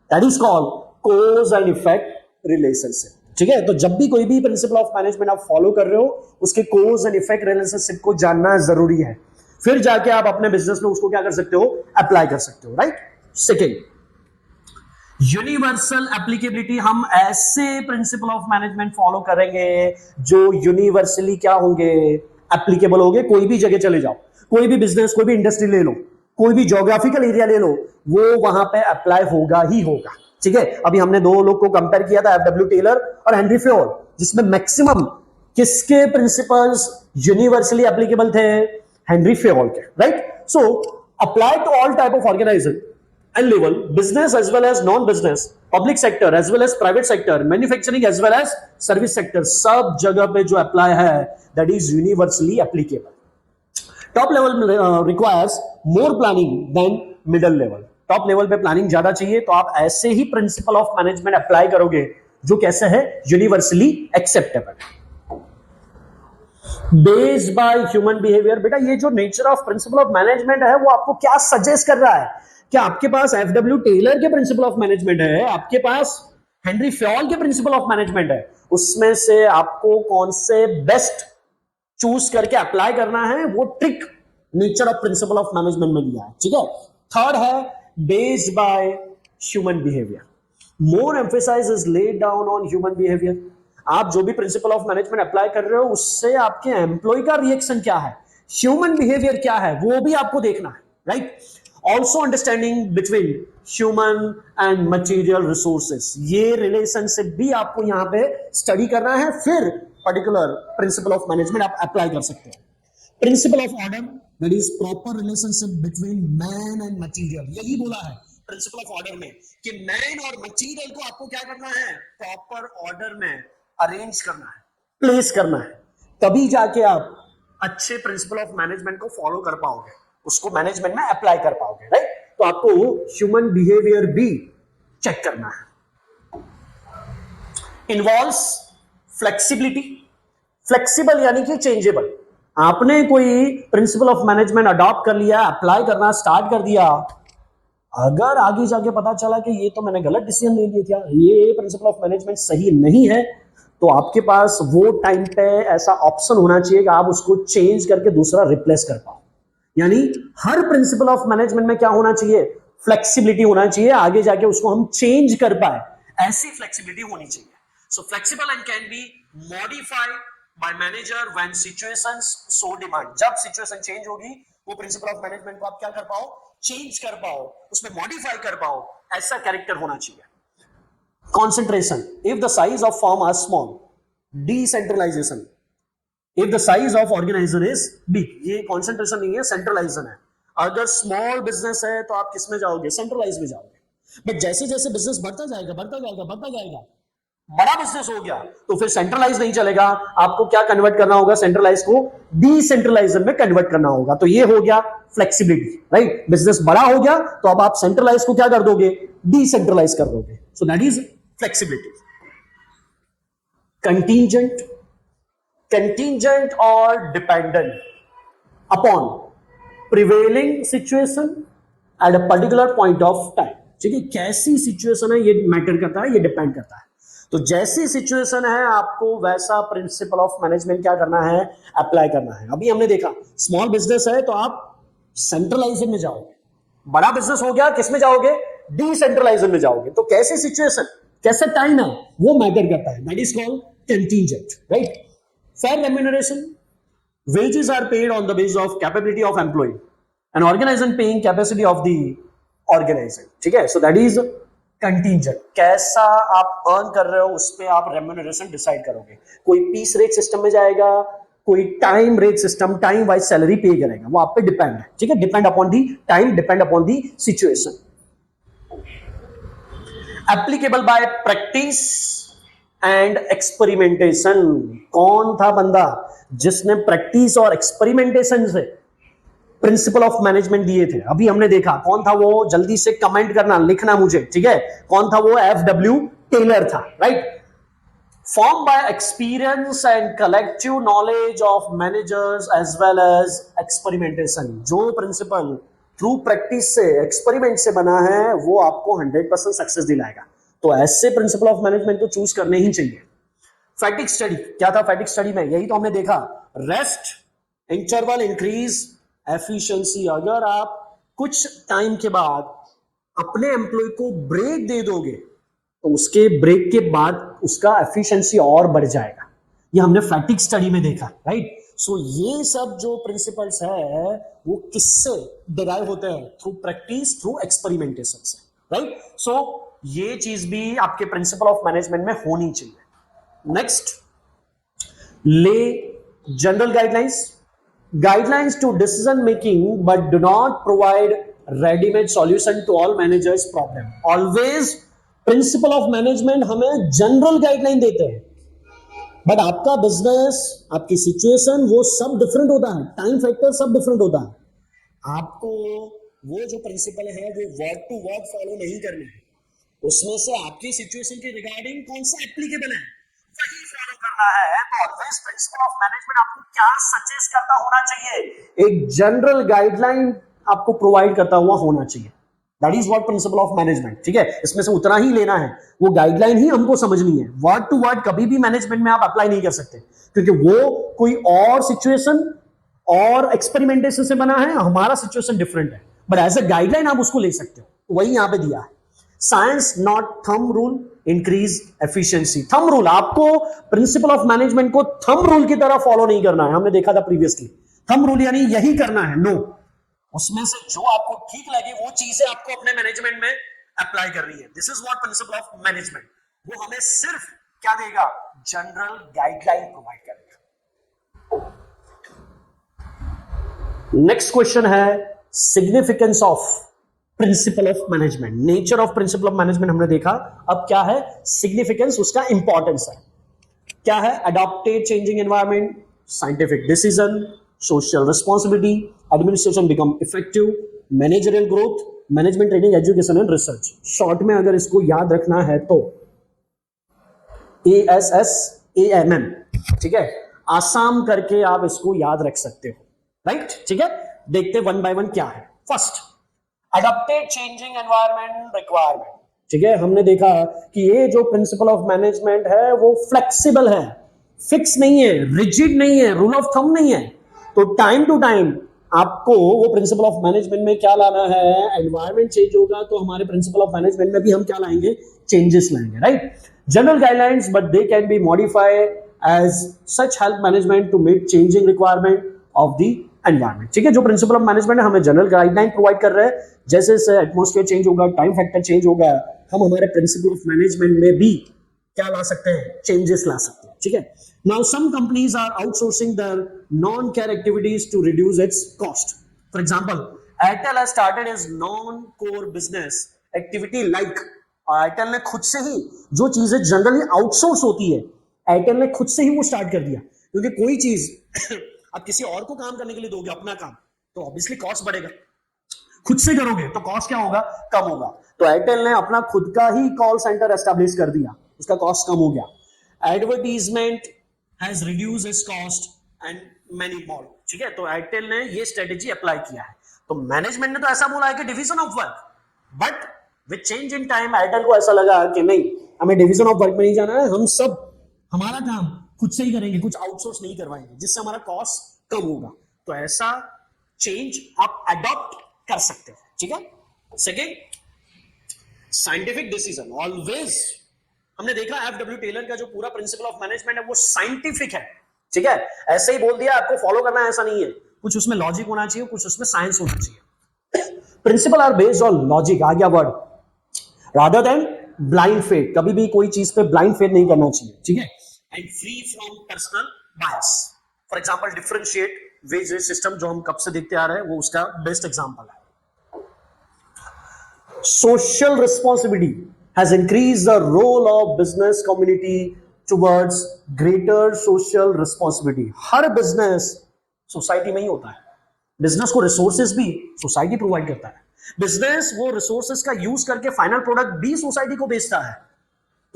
that is called cause and effect relationship. ठीक है. तो जब भी कोई भी प्रिंसिपल ऑफ मैनेजमेंट आप फॉलो कर रहे हो, उसके कोज एंड इफेक्ट रिलेशनशिप को जानना जरूरी है. फिर जाके आप अपने बिजनेस में उसको क्या कर सकते हो, अप्लाई कर सकते हो. राइट. Second, universal applicability. हम ऐसे प्रिंसिपल ऑफ मैनेजमेंट फॉलो करेंगे जो यूनिवर्सली क्या होंगे, एप्लीकेबल होंगे. कोई भी जगह चले जाओ, कोई भी बिजनेस, कोई भी इंडस्ट्री ले लो, कोई भी ज्योग्राफिकल एरिया ले लो, वो वहां पे अप्लाई होगा ही होगा. ठीक है. अभी हमने दो लोग को कंपेयर किया था, एफडब्ल्यू टेलर और हेनरी फ्योल, जिसमें मैक्सिमम किसके प्रिंसिपल्स यूनिवर्सली एप्लीकेबल थे, हेनरी फ्योल के. Right. So apply to all type of organisation and level, business as well as non-business, public sector as well as private sector, manufacturing as well as service sector, सब जगह पे जो apply है, that is universally applicable. Top level requires more planning than middle level. Top level पे planning ज्यादा चाहिए, तो आप ऐसे ही principle of management apply करोगे जो कैसे है, universally acceptable. Based by human behavior. बेटा ये जो nature of principle of management है, वो आपको क्या suggest कर रहा है? क्या आपके पास एफडब्ल्यू टेलर के प्रिंसिपल ऑफ मैनेजमेंट है, आपके पास हेनरी फ्योल के प्रिंसिपल ऑफ मैनेजमेंट है, उसमें से आपको कौन से बेस्ट चूज करके अप्लाई करना है, वो trick nature of principle of management में दिया है. ठीक है. थर्ड है based by human behaviour. More emphasise is laid down on human behaviour. आप जो भी प्रिंसिपल ऑफ मैनेजमेंट अप्लाई कर रहे हो, उससे आपके एम्प्लॉय का रिएक्शन क्या है, ह्यूमन बिहेवियर क्या है, वो भी आपको देखना है. Right. Also understanding between human and material resources, ये रिलेशनशिप भी आपको यहां पे स्टडी करना है. फिर पर्टिकुलर प्रिंसिपल ऑफ मैनेजमेंट आप अप्लाई कर सकते हैं. Principle of order, that is proper relationship between man and material. यही बोला है प्रिंसिपल ऑफ ऑर्डर में कि मैन और मटीरियल को आपको क्या करना है, प्रॉपर ऑर्डर में अरेंज करना है, प्लेस करना है. तभी जाके आप अच्छे प्रिंसिपल ऑफ मैनेजमेंट को फॉलो कर पाओगे, उसको मैनेजमेंट में अप्लाई कर पाओगे. राइट. तो आपको ह्यूमन बिहेवियर भी चेक करना है. Involves flexibility. फ्लेक्सिबल यानी कि चेंजेबल. आपने कोई प्रिंसिपल ऑफ मैनेजमेंट अडॉप्ट कर लिया, अप्लाई करना स्टार्ट कर दिया, अगर आगे जाके पता चला कि ये तो मैंने गलत डिसीजन ले लिया था, ये प्रिंसिपल ऑफ मैनेजमेंट सही नहीं है, तो आपके पास वो टाइम पे ऐसा ऑप्शन होना चाहिए कि आप उसको चेंज करके दूसरा रिप्लेस कर पाओ. यानी हर प्रिंसिपल ऑफ मैनेजमेंट में क्या होना चाहिए, फ्लेक्सिबिलिटी होना चाहिए, आगे जाके उसको हम चेंज कर पाए, ऐसी फ्लेक्सिबिलिटी होनी चाहिए. सो flexible and can be modified by manager when situations so demand. जब सिचुएशन चेंज होगी, वो प्रिंसिपल ऑफ मैनेजमेंट को आप क्या कर पाओ, चेंज कर पाओ, उसमें मॉडिफाई कर पाओ, ऐसा कैरेक्टर होना चाहिए. Concentration. If the size of firm are small, decentralization. If the size of organization is big, ये concentration नहीं है, centralization है. अगर small business है तो आप किस में जाओगे, centralize में जाओगे. बट जैसे जैसे business बढ़ता जाएगा, बड़ा बिजनेस हो गया, तो फिर सेंट्रलाइज नहीं चलेगा, आपको क्या कन्वर्ट करना होगा, सेंट्रलाइज को डिसेंट्रलाइजेशन में कन्वर्ट करना होगा. तो ये हो गया फ्लेक्सिबिलिटी. राइट. बिजनेस बड़ा हो गया तो अब आप सेंट्रलाइज को क्या कर दोगे, डिसेंट्रलाइज कर दोगे. So that is flexibility. Contingent और dependent upon prevailing situation at a particular point of time. ठीक है. कैसी सिचुएशन है ये मैटर करता है, ये डिपेंड करता है. तो जैसी सिचुएशन है, आपको वैसा प्रिंसिपल ऑफ मैनेजमेंट क्या करना है, अप्लाई करना है. अभी हमने देखा स्मॉल बिजनेस है तो आप सेंट्रलाइजेशन में जाओगे, बड़ा बिजनेस हो गया किस में जाओगे, डिसेंट्रलाइजेशन में जाओगे. तो कैसी सिचुएशन, कैसे टाइम है, वो मैटर करता है. That is called contingent. Right. Fair remuneration. wages are paid on the basis of capability of employee. An organization paying capacity of the organising, ठीक है। सो दैट इज कंटीजेंट, कैसा आप earn कर रहे हो उस पे आप रेम्यूनरेशन डिसाइड करोगे। कोई पीस रेट सिस्टम में जाएगा, कोई time rate system, time wise salary पे करेगा, वो आप पे डिपेंड है, ठीक है। Depend upon the time, depend upon the situation. Applicable bye practice and experimentation. कौन था बंदा जिसने प्रैक्टिस और एक्सपेरिमेंटेशन से प्रिंसिपल ऑफ मैनेजमेंट दिए थे? अभी हमने देखा कौन था वो, जल्दी से कमेंट करना, लिखना मुझे, ठीक है। कौन था वो? FW टेलर था, राइट। Form by experience and collective knowledge of managers as well as experimentation. जो प्रिंसिपल थ्रू प्रैक्टिस से, एक्सपेरिमेंट से बना है, वो आपको 100% सक्सेस दिलाएगा। तो ऐसे प्रिंसिपल ऑफ मैनेजमेंट तो चूज करने ही चाहिए। फैटिक स्टडी, क्या था फैटिक स्टडी में? यही तो हमने देखा, रेस्ट, इंटरवल, इंक्रीज एफिशिएंसी। अगर आप कुछ टाइम के बाद अपने एम्प्लॉय को ब्रेक दे दोगे तो उसके ब्रेक के बाद उसका एफिशिएंसी और बढ़ जाएगा। ये हमने फैटिक स्टडी में देखा, राइट। सो ये सब जो प्रिंसिपल्स है वो किससे डिराइव होते हैं? थ्रू प्रैक्टिस, थ्रू एक्सपेरिमेंटेशन से, राइट। सो ये चीज भी आपके प्रिंसिपल ऑफ मैनेजमेंट में होनी चाहिए। नेक्स्ट, ले general guidelines to decision making but do not provide ready-made solution to all managers problem. Always principle of management हमें जनरल गाइडलाइन देते हैं, बट आपका बिजनेस, आपकी सिचुएशन, वो सब डिफरेंट होता है, टाइम फैक्टर सब डिफरेंट होता है। आपको वो जो प्रिंसिपल है वो वर्ड टू वर्ड फॉलो नहीं करना है, उसमें से आपकी सिचुएशन के रिगार्डिंग कौन सा एप्लीकेबल है वही फॉलो करना है। तो ऑलवेज प्रिंसिपल ऑफ मैनेजमेंट आपको क्या सजेस्ट करता होना चाहिए? एक जनरल गाइडलाइन आपको प्रोवाइड करता हुआ होना चाहिए। That is what principal of management, ठीक है। इसमें से उतना ही लेना है, वो गाइडलाइन ही हमको समझनी है। वर्ड टू वर्ड कभी भी मैनेजमेंट में आप अप्लाई नहीं कर सकते, क्योंकि वो कोई और सिचुएशन और एक्सपेरिमेंटेशन से बना है, हमारा सिचुएशन डिफरेंट है, बट एज अ गाइडलाइन आप उसको ले सकते हो। वही यहां पे दिया है। Science not thumb rule increase efficiency. Thumb rule, आपको प्रिंसिपल ऑफ मैनेजमेंट को थंब रूल की तरह फॉलो नहीं करना है, हमने देखा था प्रीवियसली। थंब रूल यानी यही करना है, नो। उसमें से जो आपको ठीक लगे वो चीजें आपको अपने मैनेजमेंट में अप्लाई करनी है। This is what principal of management. वो हमें सिर्फ क्या देगा? जनरल गाइडलाइन प्रोवाइड करेगा। नेक्स्ट क्वेश्चन है significance of principle of management. Nature of principle of management हमने देखा, अब क्या है सिग्निफिकेंस, उसका इंपॉर्टेंस है। क्या है? Adopted changing environment, scientific decision, social responsibility, administration become effective, managerial growth, management training, education and research. Short में अगर इसको याद रखना है तो ASSAMM, ठीक है। आसाम करके आप इसको याद रख सकते हो, राइट, ठीक है। देखते वन बाय वन क्या है। First, adopted changing environment requirement, ठीक है। हमने देखा कि ये जो प्रिंसिपल ऑफ मैनेजमेंट है वो फ्लेक्सिबल है, फिक्स नहीं है, रिजिड नहीं है, रूल ऑफ थंब नहीं है। तो टाइम टू टाइम आपको वो प्रिंसिपल ऑफ मैनेजमेंट में क्या लाना है? एनवायरनमेंट चेंज होगा तो हमारे प्रिंसिपल ऑफ मैनेजमेंट में भी हम क्या लाएंगे? चेंजेस लाएंगे, right. General guidelines but they can be modified as such help management to meet changing requirement of the environment, ठीक है। जो प्रिंसिपल ऑफ मैनेजमेंट है हमें जनरल गाइडलाइन प्रोवाइड कर रहे हैं, जैसे जैसे एटमॉस्फेयर चेंज होगा, टाइम फैक्टर चेंज होगा, हम हमारे प्रिंसिपल ऑफ मैनेजमेंट में भी क्या ला सकते हैं? चेंजेस ला सकते हैं, ठीक है। Now some companies are outsourcing their non-care activities to reduce its cost. For example, Airtel has started its non-core business activity like, Airtel ने खुद से ही जो चीजें जनरली आउटसोर्स होती है, Airtel ने खुद से ही वो स्टार्ट कर दिया, क्योंकि कोई चीज आप किसी और को काम करने के लिए दोगे अपना काम, तो ऑब्वियसली कॉस्ट बढ़ेगा। खुद से करोगे तो कॉस्ट क्या होगा? कम होगा। तो एयरटेल ने अपना खुद का ही कॉल सेंटर एस्टैब्लिश कर दिया, उसका कॉस्ट कम हो गया। Advertisement has reduced it's cost and many more, ठीक है। तो एयरटेल ने ये स्ट्रेटेजी अप्लाई किया है। तो मैनेजमेंट ने तो ऐसा बोला है कि division of work, but with change in time Airtel को ऐसा लगा कि नहीं, हमें डिवीजन ऑफ वर्क में नहीं जाना है, हम सब हमारा काम खुद से ही करेंगे, कुछ आउटसोर्स नहीं करवाएंगे, जिससे हमारा कॉस्ट कम होगा। तो ऐसा चेंज आप अडॉप्ट कर सकते हो, ठीक है। Second, scientific decision. ऑलवेज हमने देखा FW टेलर का जो पूरा प्रिंसिपल ऑफ मैनेजमेंट है वो साइंटिफिक है, ठीक है। ऐसे ही बोल दिया आपको फॉलो करना है ऐसा नहीं है, कुछ उसमें लॉजिक होना चाहिए, कुछ उसमें साइंस होना चाहिए। Principle are based on logic, आ गया word, rather than blind faith. कभी भी कोई चीज पे ब्लाइंड फेथ नहीं करना चाहिए, ठीक है। And free from personal bias. For example differentiate wage system जो हम कब से देखते आ रहे हैं, वो उसका बेस्ट एग्जांपल है। Social responsibility has increased the role of business community towards greater social responsibility। Her business society में ही होता है, बिजनेस को रिसोर्सेज भी सोसाइटी प्रोवाइड करता है, बिजनेस वो रिसोर्सेज का यूज करके फाइनल प्रोडक्ट भी सोसाइटी को बेचता है।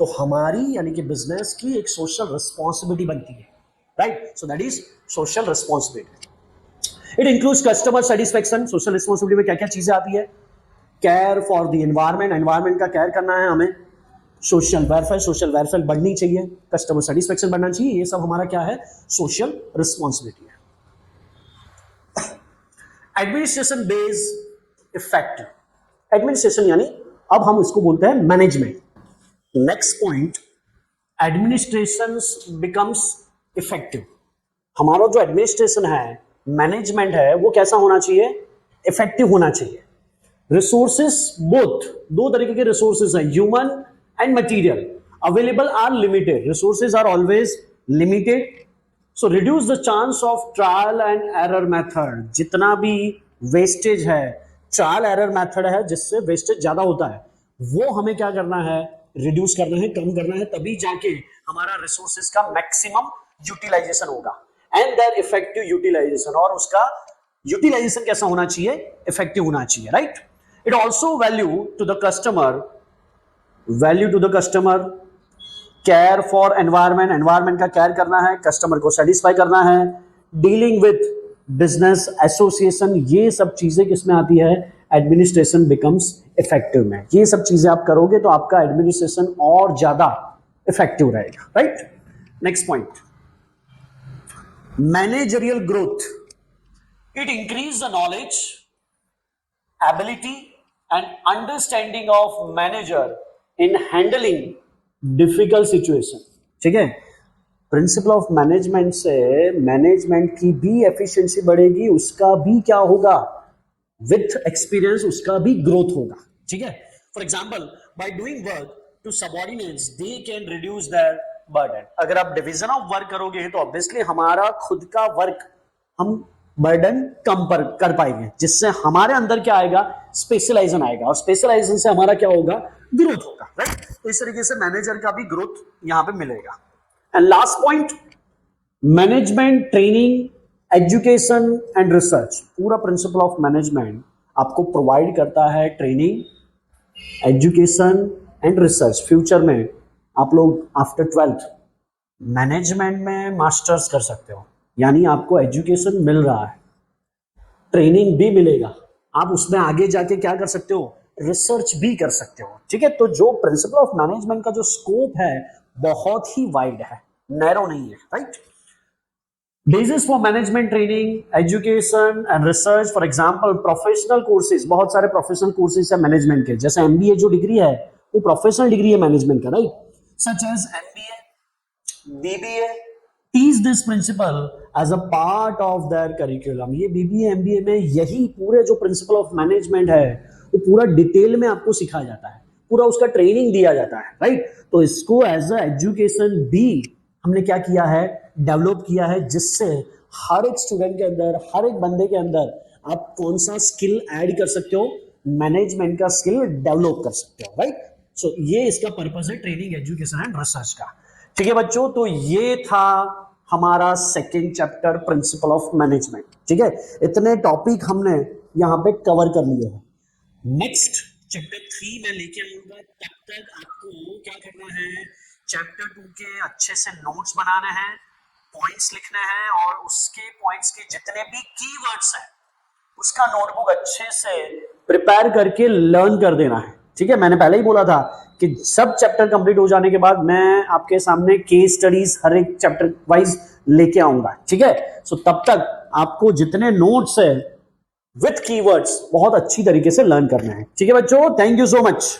तो हमारी यानी कि बिजनेस की एक सोशल रिस्पॉन्सिबिलिटी बनती है, right. So that is social responsibility. It includes customer satisfaction. Social responsibility में क्या क्या चीजें आती है? Care for the environment, environment का केयर करना है हमें। सोशल वेलफेयर बढ़नी चाहिए, कस्टमर सेटिस्फेक्शन बढ़ना चाहिए। ये सब हमारा क्या है? सोशल रिस्पॉन्सिबिलिटी है। Administration base effective. एडमिनिस्ट्रेशन यानी अब हम इसको बोलते हैं management. Next point, administration becomes effective. हमारा जो एडमिनिस्ट्रेशन है, मैनेजमेंट है, वो कैसा होना चाहिए? इफेक्टिव होना चाहिए। रिसोर्सेस बोथ, दो तरीके के रिसोर्सेस हैं, human and material, available are limited. Resources are always limited. So reduce the chance of trial and error method. जितना भी वेस्टेज है, ट्रायल एरर मेथड है जिससे वेस्टेज ज्यादा होता है, वो हमें क्या करना है? रिड्यूस करना है, कम करना है, तभी जाके हमारा रिसोर्सेज का मैक्सिमम यूटिलाइजेशन होगा एंड देयर इफेक्टिव यूटिलाइजेशन। और उसका यूटिलाइजेशन कैसा होना चाहिए? इफेक्टिव होना चाहिए, right. It also value to the customer, care for environment, environment का care करना है, customer को satisfy करना है, dealing with business association, ये सब चीजें किसमें आती है? Administration becomes effective में। ये सब चीजें आप करोगे तो आपका administration और ज्यादा effective रहेगा, right? Next point, managerial growth. It increase the knowledge, ability and understanding of manager in handling difficult situation, ठीक है। प्रिंसिपल ऑफ मैनेजमेंट से मैनेजमेंट की भी एफिशिएंसी बढ़ेगी, उसका भी क्या होगा? विथ एक्सपीरियंस उसका भी ग्रोथ होगा, ठीक है। For example, by doing work to subordinates they can reduce their burden. अगर आप डिवीजन ऑफ वर्क करोगे तो ऑब्वियसली हमारा खुद का वर्क हम बर्डन कम कर पाएंगे, जिससे हमारे अंदर क्या आएगा? स्पेशलाइजेशन आएगा, और स्पेशलाइजेशन से हमारा क्या होगा? ग्रोथ होगा, राइट। तो इस तरीके से मैनेजर का भी ग्रोथ यहां पे मिलेगा। And last point, management training, education and research. पूरा प्रिंसिपल ऑफ मैनेजमेंट आपको प्रोवाइड करता है training, education and research. Future में आप लोग आफ्टर 12th मैनेजमेंट में मास्टर्स कर सकते हो, यानी आपको एजुकेशन मिल रहा है, ट्रेनिंग भी मिलेगा, आप उसमें आगे जाके क्या कर सकते हो? रिसर्च भी कर सकते हो, ठीक है। तो जो प्रिंसिपल ऑफ मैनेजमेंट का जो स्कोप है बहुत ही वाइड है, नैरो नहीं है, right. Basis for management training, education and research. For example professional courses, बहुत सारे प्रोफेशनल कोर्सेज है मैनेजमेंट के, जैसे एमबीए जो डिग्री है वो प्रोफेशनल डिग्री है मैनेजमेंट का, right. Such as MBA, BBA, teach this principle as a part of their curriculum। ये बीबीए एमबीए में यही पूरे जो प्रिंसिपल ऑफ मैनेजमेंट है वो पूरा डिटेल में आपको सिखाया जाता है, पूरा उसका ट्रेनिंग दिया जाता है, राइट। तो इसको एज अ एजुकेशन भी हमने क्या किया है? डेवलप किया है, जिससे हर एक स्टूडेंट के अंदर, हर एक बंदे के अंदर आप कौन सा स्किल ऐड कर सकते हो? मैनेजमेंट का स्किल डेवलप कर सकते हो, राइट। सो ये इसका पर्पस है ट्रेनिंग, एजुकेशन एंड रिसर्च का, ठीक है बच्चों। तो ये था हमारा second chapter principal of management, ठीक है। इतने टॉपिक हमने यहाँ पे कवर कर लिए हैं। नेक्स्ट चैप्टर 3 में लेके आऊंगा, तब तक आपको क्या करना है? चैप्टर 2 के अच्छे से नोट्स बनाने हैं, पॉइंट्स लिखने हैं, और उसके पॉइंट्स के जितने भी कीवर्ड्स हैं उसका नोटबुक अच्छे से प्रिपेयर करके लर्न कर देना है, ठीक है। मैंने पहले ही बोला था कि सब चैप्टर कंप्लीट हो जाने के बाद मैं आपके सामने केस स्टडीज हर एक चैप्टर वाइज लेके आऊंगा, ठीक है। सो तब तक आपको जितने नोट्स है विथ कीवर्ड्स बहुत अच्छी तरीके से लर्न करना है, ठीक है बच्चों। Thank you so much.